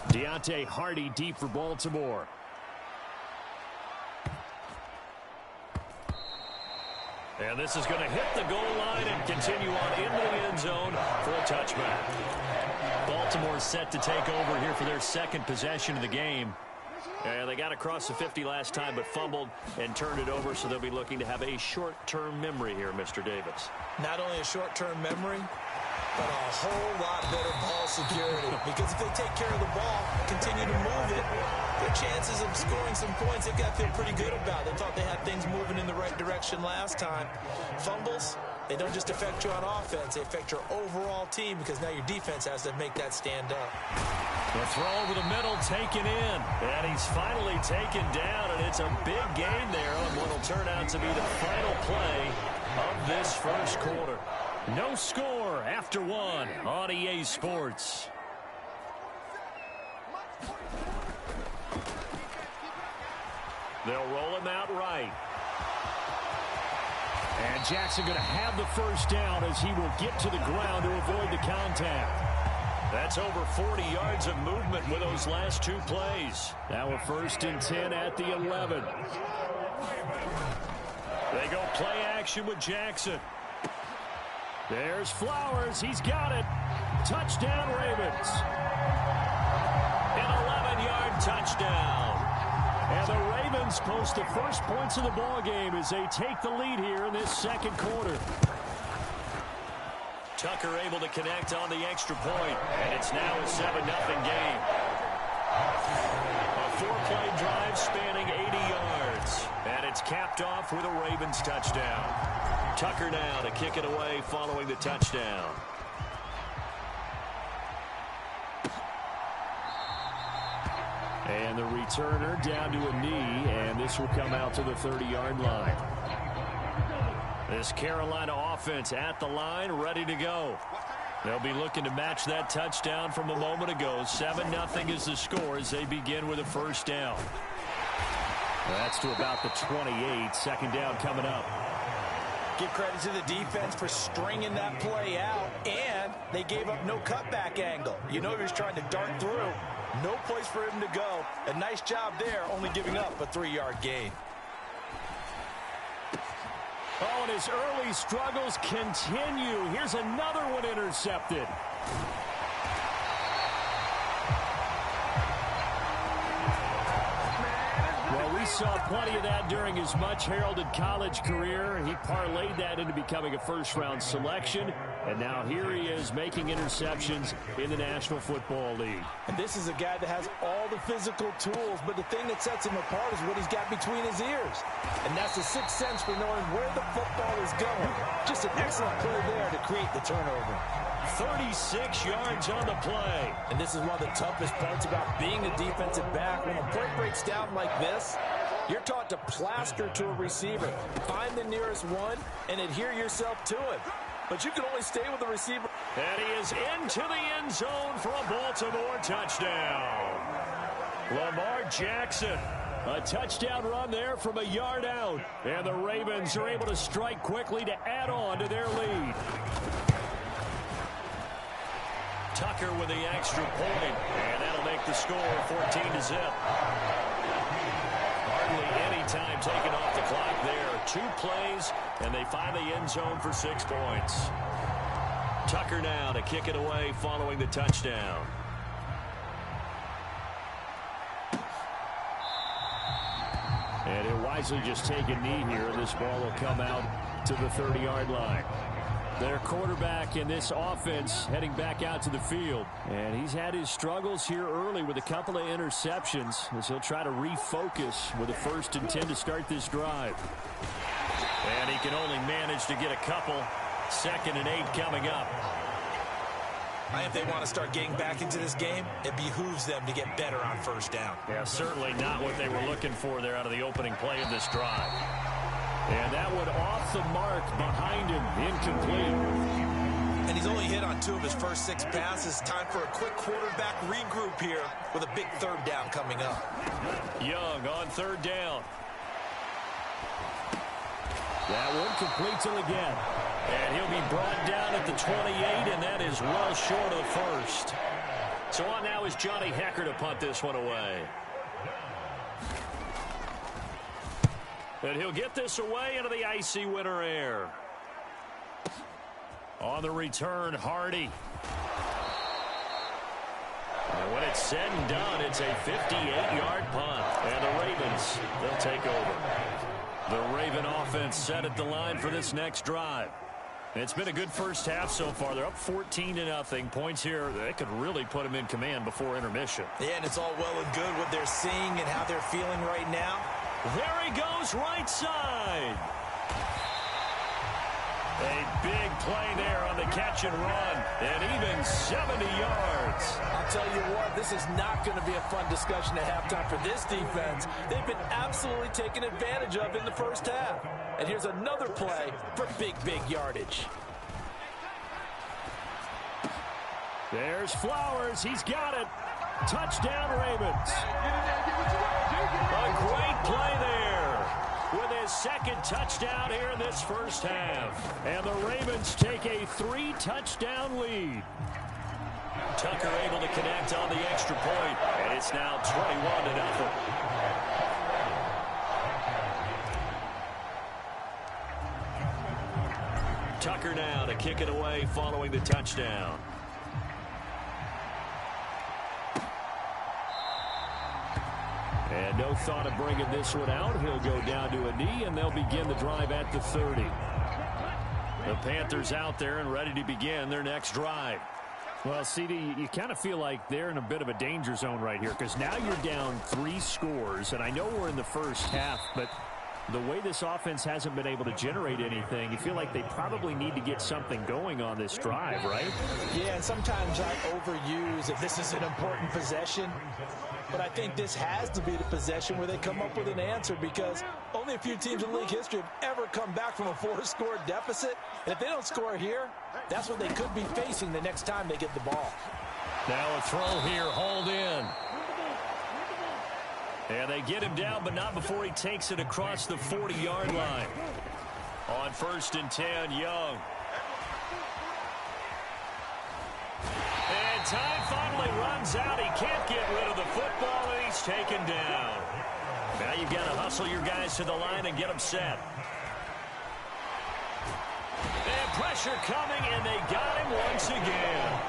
Speaker 3: Deontay Hardy deep for Baltimore. And this is going to hit the goal line and continue on into the end zone for a touchback. Baltimore set to take over here for their 2nd possession of the game. And they got across the 50 last time but fumbled and turned it over, so they'll be looking to have a short-term memory here, Mr. Davis.
Speaker 5: Not only a short-term memory, but a whole lot better ball security. Because if they take care of the ball, continue to move it, their chances of scoring some points, they've got to feel pretty good about. They thought they had things moving in the right direction last time. Fumbles, they don't just affect you on offense, they affect your overall team because now your defense has to make that stand up.
Speaker 3: The throw over the middle taken in. And he's finally taken down, and it's a big gain there on what will turn out to be the final play of this first quarter. No score after 1 on EA Sports. They'll roll him out right. And Jackson going to have the first down as he will get to the ground to avoid the contact. That's over 40 yards of movement with those last 2 plays. Now a 1st and 10 at the 11. They go play action with Jackson. There's Flowers. He's got it. Touchdown, Ravens. An 11-yard touchdown. And the Ravens post the first points of the ball game as they take the lead here in this 2nd quarter. Tucker able to connect on the extra point, and it's now a 7-0 game. A 4-play drive spanning 80 yards, and it's capped off with a Ravens touchdown. Tucker now to kick it away following the touchdown. And the returner down to a knee, and this will come out to the 30-yard line. This Carolina offense at the line, ready to go. They'll be looking to match that touchdown from a moment ago. 7-0 is the score as they begin with a first down. That's to about the 28. Second down coming up.
Speaker 5: Give credit to the defense for stringing that play out, and they gave up no cutback angle. You know he was trying to dart through. No place for him to go. A nice job there, only giving up a 3-yard gain.
Speaker 3: Oh, and his early struggles continue. Here's another one intercepted. Well, we saw plenty of that during his much-heralded college career. He parlayed that into becoming a first-round selection, and now here he is making interceptions in the National Football League.
Speaker 5: And this is a guy that has all the physical tools, but the thing that sets him apart is what he's got between his ears. And that's the sixth sense for knowing where the football is going. Just an excellent play there to create the turnover.
Speaker 3: 36 yards on the play.
Speaker 5: And this is one of the toughest parts about being a defensive back. When a play breaks down like this, you're taught to plaster to a receiver. Find the nearest one and adhere yourself to it. But you can only stay with the receiver.
Speaker 3: And he is into the end zone for a Baltimore touchdown. Lamar Jackson. A touchdown run there from a yard out. And the Ravens are able to strike quickly to add on to their lead. Tucker with the extra point. And that'll make the score 14-0. Hardly any time taken off the clock there. 2 plays, and they find the end zone for 6 points. Tucker now to kick it away following the touchdown. And he'll wisely just take a knee here, and this ball will come out to the 30-yard line. Their quarterback in this offense heading back out to the field. And he's had his struggles here early with a couple of interceptions as he'll try to refocus with a 1st and 10 to start this drive. And he can only manage to get a couple. 2nd and 8 coming up.
Speaker 5: If they want to start getting back into this game, it behooves them to get better on 1st down.
Speaker 3: Yeah, certainly not what they were looking for there out of the opening play of this drive. And that one off the mark behind him, incomplete.
Speaker 5: And he's only hit on 2 of his first 6 passes. Time for a quick quarterback regroup here with a big 3rd down coming up.
Speaker 3: Young on 3rd down. That one completes him again. And he'll be brought down at the 28, and that is well short of the 1st. So on now is Johnny Hecker to punt this one away. And he'll get this away into the icy winter air. On the return, Hardy. And when it's said and done, it's a 58-yard punt. And the Ravens, they'll take over. The Raven offense set at the line for this next drive. It's been a good first half so far. They're up 14-0. Points here, they could really put them in command before intermission.
Speaker 5: Yeah, and it's all well and good what they're seeing and how they're feeling right now.
Speaker 3: There he goes, right side. A big play there on the catch and run, and even 70 yards.
Speaker 5: I'll tell you what, this is not going to be a fun discussion at halftime for this defense. They've been absolutely taken advantage of in the first half. And here's another play for big yardage.
Speaker 3: There's Flowers. He's got it. Touchdown, Ravens. A great play there with his 2nd touchdown here in this first half. And the Ravens take a 3-touchdown lead. Tucker able to connect on the extra point, and it's now 21-0. Tucker now to kick it away following the touchdown. And no thought of bringing this one out. He'll go down to a knee, and they'll begin the drive at the 30. The Panthers out there and ready to begin their next drive. Well, CD, you kind of feel like they're in a bit of a danger zone right here because now you're down 3 scores, and I know we're in the first half, but the way this offense hasn't been able to generate anything, you feel like they probably need to get something going on this drive, right?
Speaker 5: Yeah, and sometimes I overuse if this is an important possession. But I think this has to be the possession where they come up with an answer, because only a few teams in league history have ever come back from a 4-score deficit. And if they don't score here, that's what they could be facing the next time they get the ball.
Speaker 3: Now a throw here, hauled in. And they get him down, but not before he takes it across the 40-yard line. On 1st and 10, Young. And time finally runs out. He can't get rid of the football, and he's taken down. Now you've got to hustle your guys to the line and get them set. And pressure coming, and they got him once again.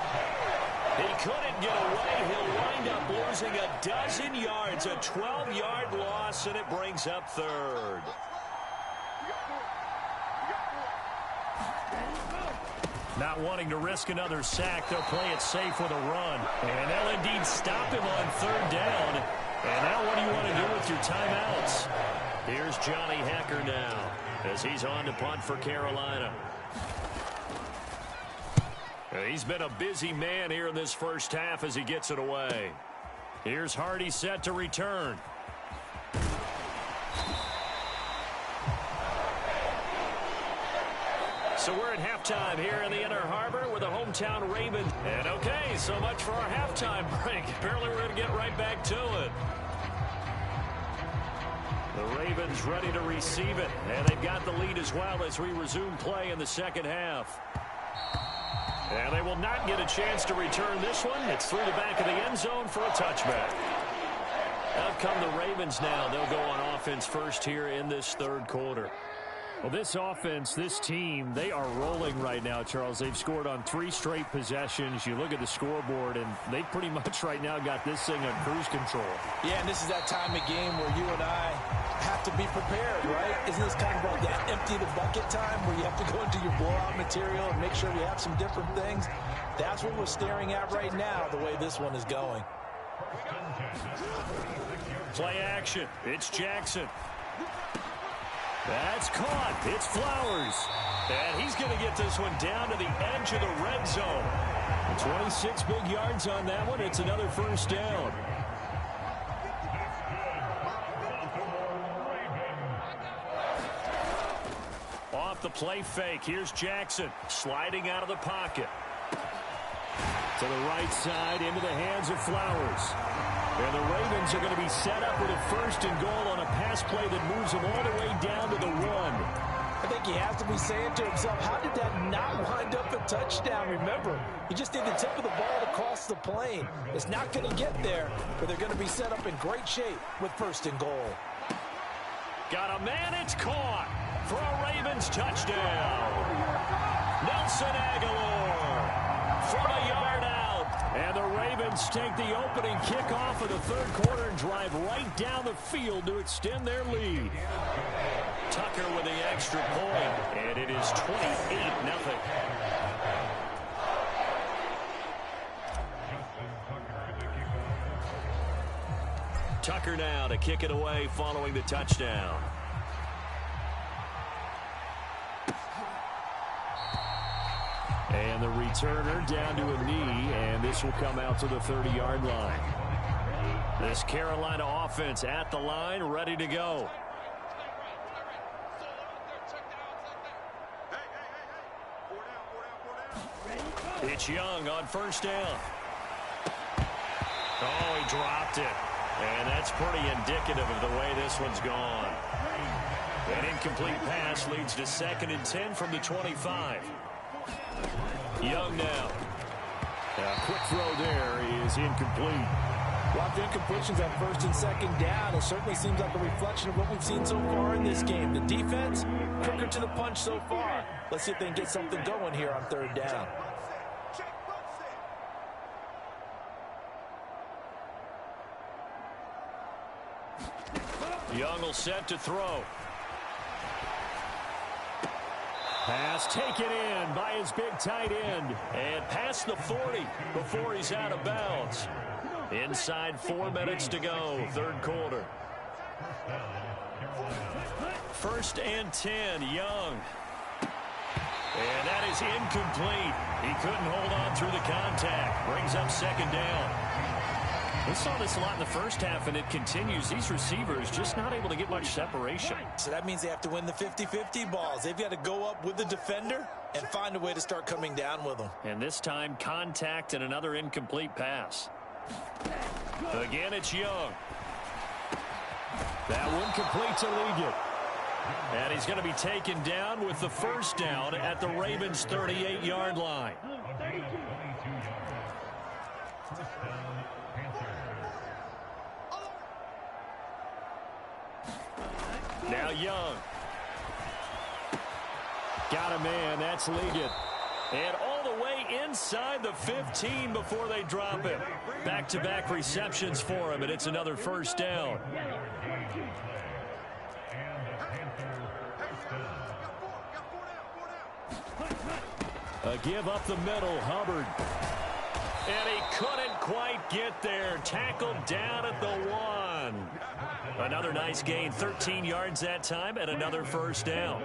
Speaker 3: He couldn't get away. He'll wind up losing a dozen yards, a 12-yard loss, and it brings up 3rd. Not wanting to risk another sack, they'll play it safe with a run. And they'll indeed stop him on 3rd down. And now what do you want to do with your timeouts? Here's Johnny Hecker now as he's on to punt for Carolina. He's been a busy man here in this first half as he gets it away. Here's Hardy set to return. So we're at halftime here in the Inner Harbor with the hometown Ravens. And okay, so much for our halftime break. Apparently we're going to get right back to it. The Ravens ready to receive it. And they've got the lead as well as we resume play in the second half. And they will not get a chance to return this one. It's through the back of the end zone for a touchback. Out come the Ravens now. They'll go on offense first here in this 3rd quarter. Well, this offense, this team, they are rolling right now, Charles. They've scored on 3 straight possessions. You look at the scoreboard, and they pretty much right now got this thing on cruise control.
Speaker 5: Yeah, and this is that time of game where you and I have to be prepared, right? Isn't this kind of like that empty the bucket time where you have to go into your blowout material and make sure you have some different things? That's what we're staring at right now, the way this one is going.
Speaker 3: Play action. It's Jackson. That's caught. It's Flowers. And he's going to get this one down to the edge of the red zone. 26 big yards on that one. It's another 1st down. Off the play fake. Here's Jackson sliding out of the pocket. To the right side, into the hands of Flowers. And the Ravens are going to be set up with a 1st and goal on a pass play that moves them all the way down to the 1.
Speaker 5: I think he has to be saying to himself, how did that not wind up a touchdown? Remember, you just need the tip of the ball to cross the plane. It's not going to get there, but they're going to be set up in great shape with 1st and goal.
Speaker 3: Got a man, it's caught for a Ravens touchdown. Nelson Aguilar from a yard out. And the Ravens take the opening kickoff of the 3rd quarter and drive right down the field to extend their lead. Tucker with the extra point, and it is 28-0. Tucker now to kick it away following the touchdown. And the returner down to a knee, and this will come out to the 30-yard line. This Carolina offense at the line, ready to go. It's Young on 1st down. Oh, he dropped it. And that's pretty indicative of the way this one's gone. An incomplete pass leads to 2nd and 10 from the 25. Young now. A quick throw there is incomplete.
Speaker 5: Well, the incompletions on 1st and 2nd down, it certainly seems like a reflection of what we've seen so far in this game. The defense, quicker to the punch so far. Let's see if they can get something going here on 3rd down.
Speaker 3: Young will set to throw. Pass taken in by his big tight end. And past the 40 before he's out of bounds. Inside 4 minutes to go, 3rd quarter. First and 10, Young. And that is incomplete. He couldn't hold on through the contact. Brings up second down. We saw this a lot in the first half, and it continues. These receivers just not able to get much separation.
Speaker 5: So that means they have to win the 50-50 balls. They've got to go up with the defender and find a way to start coming down with them.
Speaker 3: And this time, contact and another incomplete pass. Again, it's Young. That one complete to Liggett. And he's going to be taken down with the first down at the Ravens' 38-yard line. Now Young. Got a man. That's Liggett. And all the way inside the 15 before they drop him. Back-to-back receptions for him, and it's another first down. A give up the middle, Hubbard. And he couldn't quite get there. Tackled down at the 1. Another nice gain, 13 yards that time, and another first down.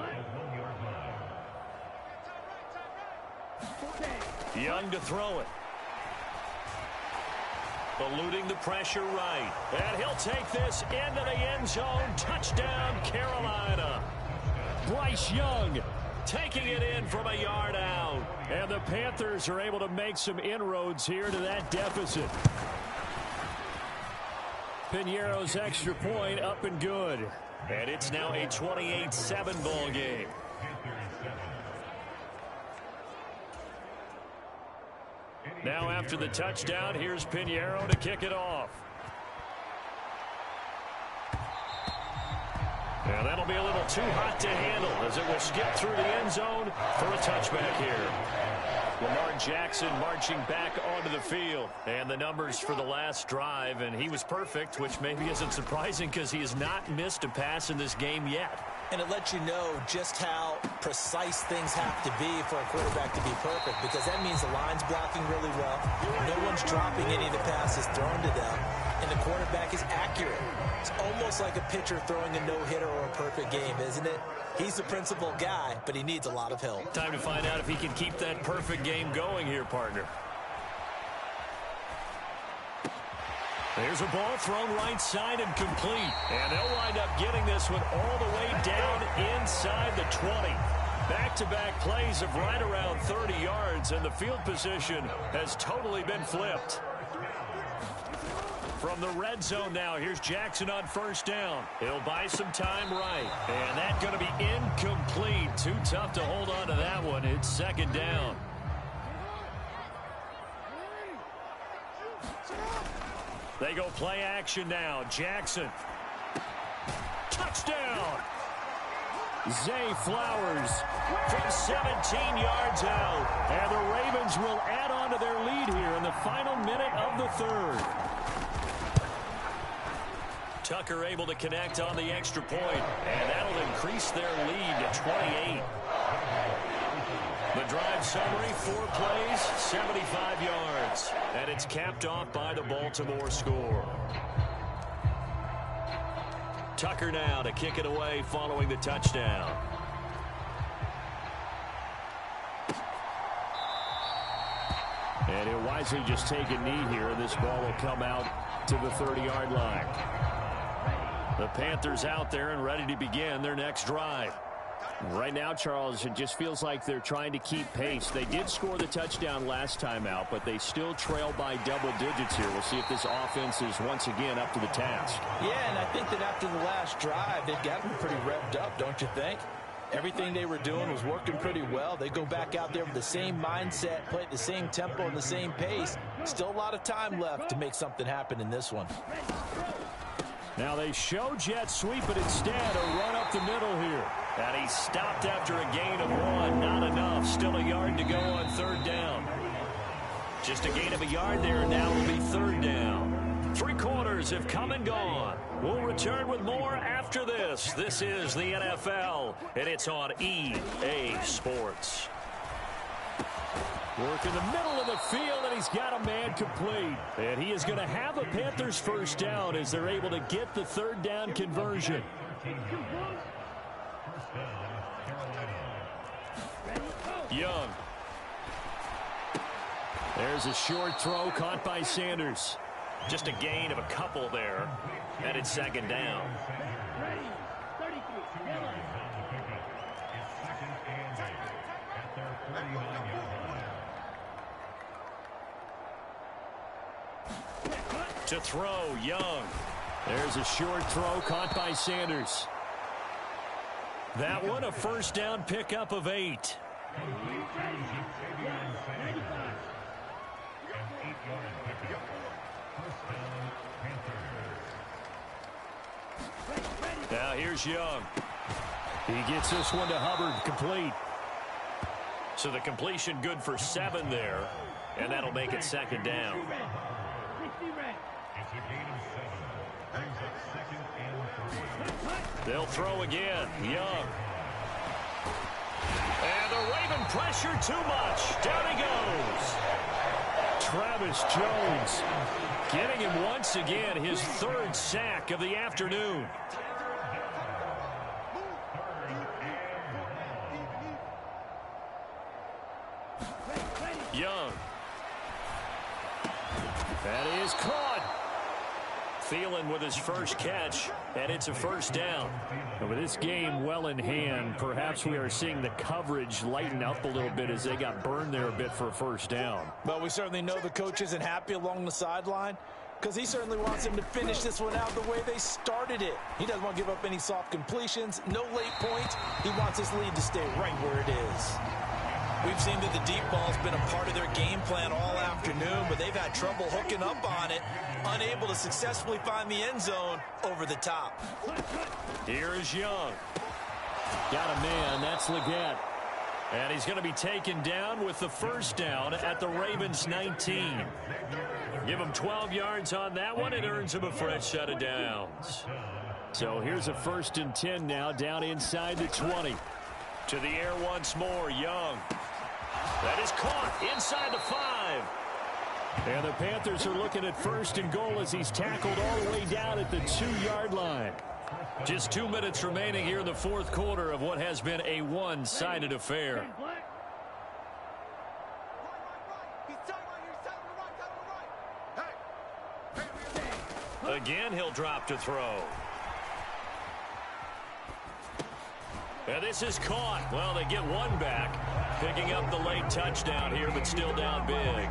Speaker 3: Young to throw it. Eluding the pressure right. And he'll take this into the end zone. Touchdown, Carolina. Bryce Young taking it in from a yard out. And the Panthers are able to make some inroads here to that deficit. Piñeiro's extra point up and good. And it's now a 28-7 ball game. Now after the touchdown, here's Piñeiro to kick it off. And that'll be a little too hot to handle as it will skip through the end zone for a touchback here. Lamar Jackson marching back onto the field. And the numbers for the last drive, and he was perfect, which maybe isn't surprising because he has not missed a pass in this game yet.
Speaker 5: And it lets you know just how precise things have to be for a quarterback to be perfect, because that means the line's blocking really well. No one's dropping any of the passes thrown to them, and the quarterback is accurate. It's almost like a pitcher throwing a no-hitter or a perfect game, isn't it? He's the principal guy, but he needs a lot of help.
Speaker 3: Time to find out if he can keep that perfect game going here, partner. There's a ball thrown right side and complete. And they'll wind up getting this one all the way down inside the 20. Back-to-back plays of right around 30 yards, and the field position has totally been flipped. From the red zone now, here's Jackson on first down. He'll buy some time right. And that's going to be incomplete. Too tough to hold on to that one. It's second down. They go play action now. Jackson. Touchdown. Zay Flowers from 17 yards out. And the Ravens will add on to their lead here in the final minute of the third. Tucker able to connect on the extra point, and that'll increase their lead to 28. The drive summary, 4 plays, 75 yards. And it's capped off by the Baltimore score. Tucker now to kick it away following the touchdown. And he'll wisely just take a knee here, and this ball will come out to the 30-yard line. The Panthers out there and ready to begin their next drive.
Speaker 6: Right now, Charles, it just feels like they're trying to keep pace. They did score the touchdown last time out, but they still trail by double digits here. We'll see if this offense is once again up to the task.
Speaker 5: Yeah, and I think that after the last drive, they've got them pretty revved up, don't you think? Everything they were doing was working pretty well. They go back out there with the same mindset, play at the same tempo and the same pace. Still a lot of time left to make something happen in this one.
Speaker 3: Now they show jet sweep, but instead a run up the middle here. And he stopped after a gain of 1. Not enough. Still a yard to go on third down. Just a gain of a yard there, and now will be third down. 3 quarters have come and gone. We'll return with more after this. This is the NFL, and it's on EA Sports. Work in the middle of the field, and he's got a man complete. And he is going to have a Panthers first down as they're able to get the third down conversion. Young. There's a short throw caught by Sanders. Just a gain of a couple there. And it's second down. To throw, Young. There's a short throw caught by Sanders. That one a first down pickup of 8. Now here's Young. He gets this one to Hubbard, complete. So the completion good for 7 there, and that'll make it second down. They'll throw again. Young. And the Raven pressure too much. Down he goes. Travis Jones getting him once again his 3rd sack of the afternoon. Young. That is caught. Thielen with his first catch, and it's a first down. And with this game well in hand, perhaps we are seeing the coverage lighten up a little bit as they got burned there a bit for a first down.
Speaker 5: But we certainly know the coach isn't happy along the sideline because he certainly wants him to finish this one out the way they started it. He doesn't want to give up any soft completions, no late points. He wants his lead to stay right where it is. We've seen that the deep ball's been a part of their game plan all afternoon, but they've had trouble hooking up on it, unable to successfully find the end zone over the top.
Speaker 3: Here is Young. Got a man, that's Leggett. And he's going to be taken down with the first down at the Ravens 19. Give him 12 yards on that one. It earns him a fresh set of downs. So here's a 1st and 10 now, down inside the 20. To the air once more, Young. That is caught inside the 5. And the Panthers are looking at 1st and goal as he's tackled all the way down at the 2-yard line. Just 2 minutes remaining here in the 4th quarter of what has been a one-sided affair. Again, he'll drop to throw. And this is caught. Well, they get one back, picking up the late touchdown here, but still down big.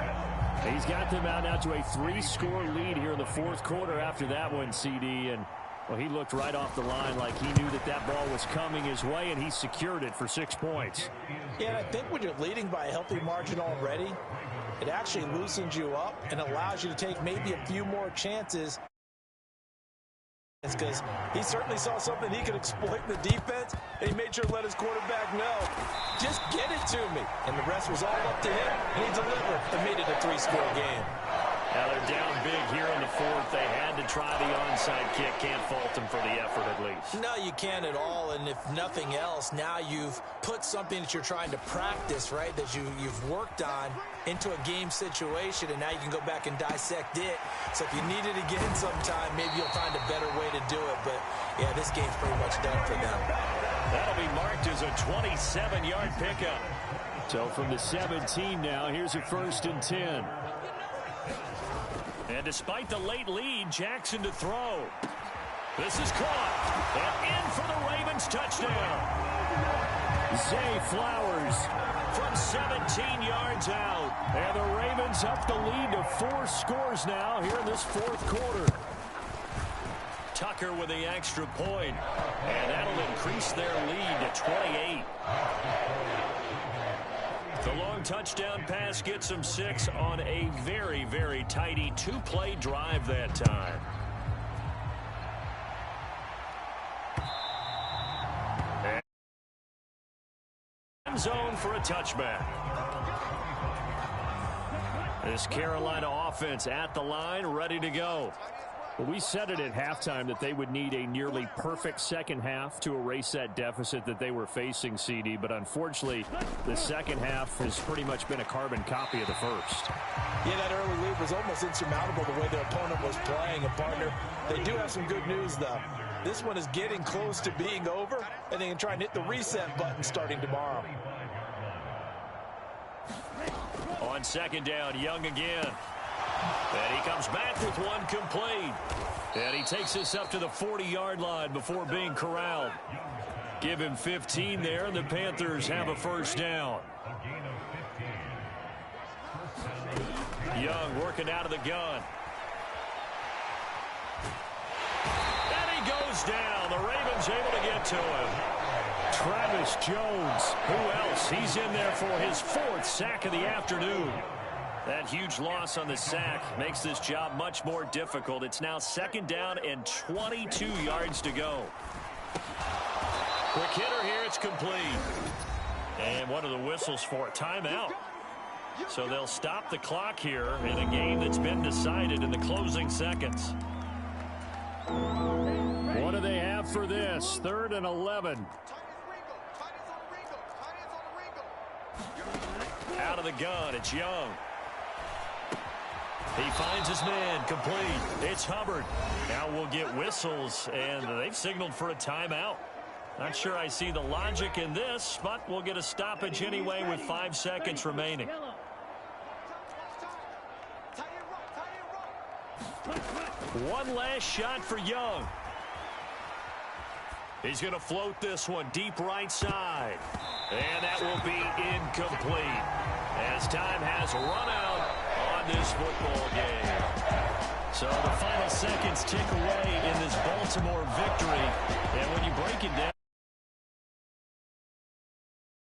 Speaker 3: He's got them out now to a 3-score lead here in the 4th quarter after that one, CD. And, well, he looked right off the line like he knew that that ball was coming his way, and he secured it for 6 points.
Speaker 5: Yeah, and I think when you're leading by a healthy margin already, it actually loosens you up and allows you to take maybe a few more chances. Because he certainly saw something he could exploit in the defense, and he made sure to let his quarterback know, just get it to me. And the rest was all up to him, and he delivered and made it a 3-score game.
Speaker 3: Now they're down big here in the 4th. They had to try the onside kick. Can't fault them for the effort at least.
Speaker 5: No, you can't at all. And if nothing else, now you've put something that you're trying to practice, right, that you've worked on into a game situation, and now you can go back and dissect it. So if you need it again sometime, maybe you'll find a better way to do it. But, yeah, this game's pretty much done for them.
Speaker 3: That'll be marked as a 27-yard pickup. So from the 17 now, here's a 1st and 10. And despite the late lead, Jackson to throw. This is caught. And in for the Ravens touchdown. Zay Flowers from 17 yards out. And the Ravens up the lead to 4 scores now here in this 4th quarter. Tucker with the extra point. And that'll increase their lead to 28. The long touchdown pass gets them 6 on a very, very tidy 2-play drive that time. End zone for a touchback. This Carolina offense at the line, ready to go. Well, we said it at halftime that they would need a nearly perfect second half to erase that deficit that they were facing, CD. But unfortunately, the second half has pretty much been a carbon copy of the first.
Speaker 5: Yeah, that early lead was almost insurmountable the way their opponent was playing. A partner, they do have some good news, though. This one is getting close to being over, and they can try and hit the reset button starting tomorrow.
Speaker 3: On second down, Young again. And he comes back with one complete. And he takes this up to the 40-yard line before being corralled. Give him 15 there, and the Panthers have a first down. Young working out of the gun. And he goes down. The Ravens able to get to him. Travis Jones. Who else? He's in there for his 4th sack of the afternoon. That huge loss on the sack makes this job much more difficult. It's now second down and 22 yards to go. Quick hitter here. It's complete. And what are the whistles for? Timeout. So they'll stop the clock here in a game that's been decided in the closing seconds. What do they have for this? 3rd and 11. Out of the gun, it's Young. He finds his man, complete. It's Hubbard. Now we'll get whistles, and they've signaled for a timeout. Not sure I see the logic in this, but we'll get a stoppage anyway with 5 seconds remaining. One last shot for Young. He's going to float this one deep right side. And that will be incomplete as time has run out on this football game. So the final seconds tick away in this Baltimore victory. And when you break it down,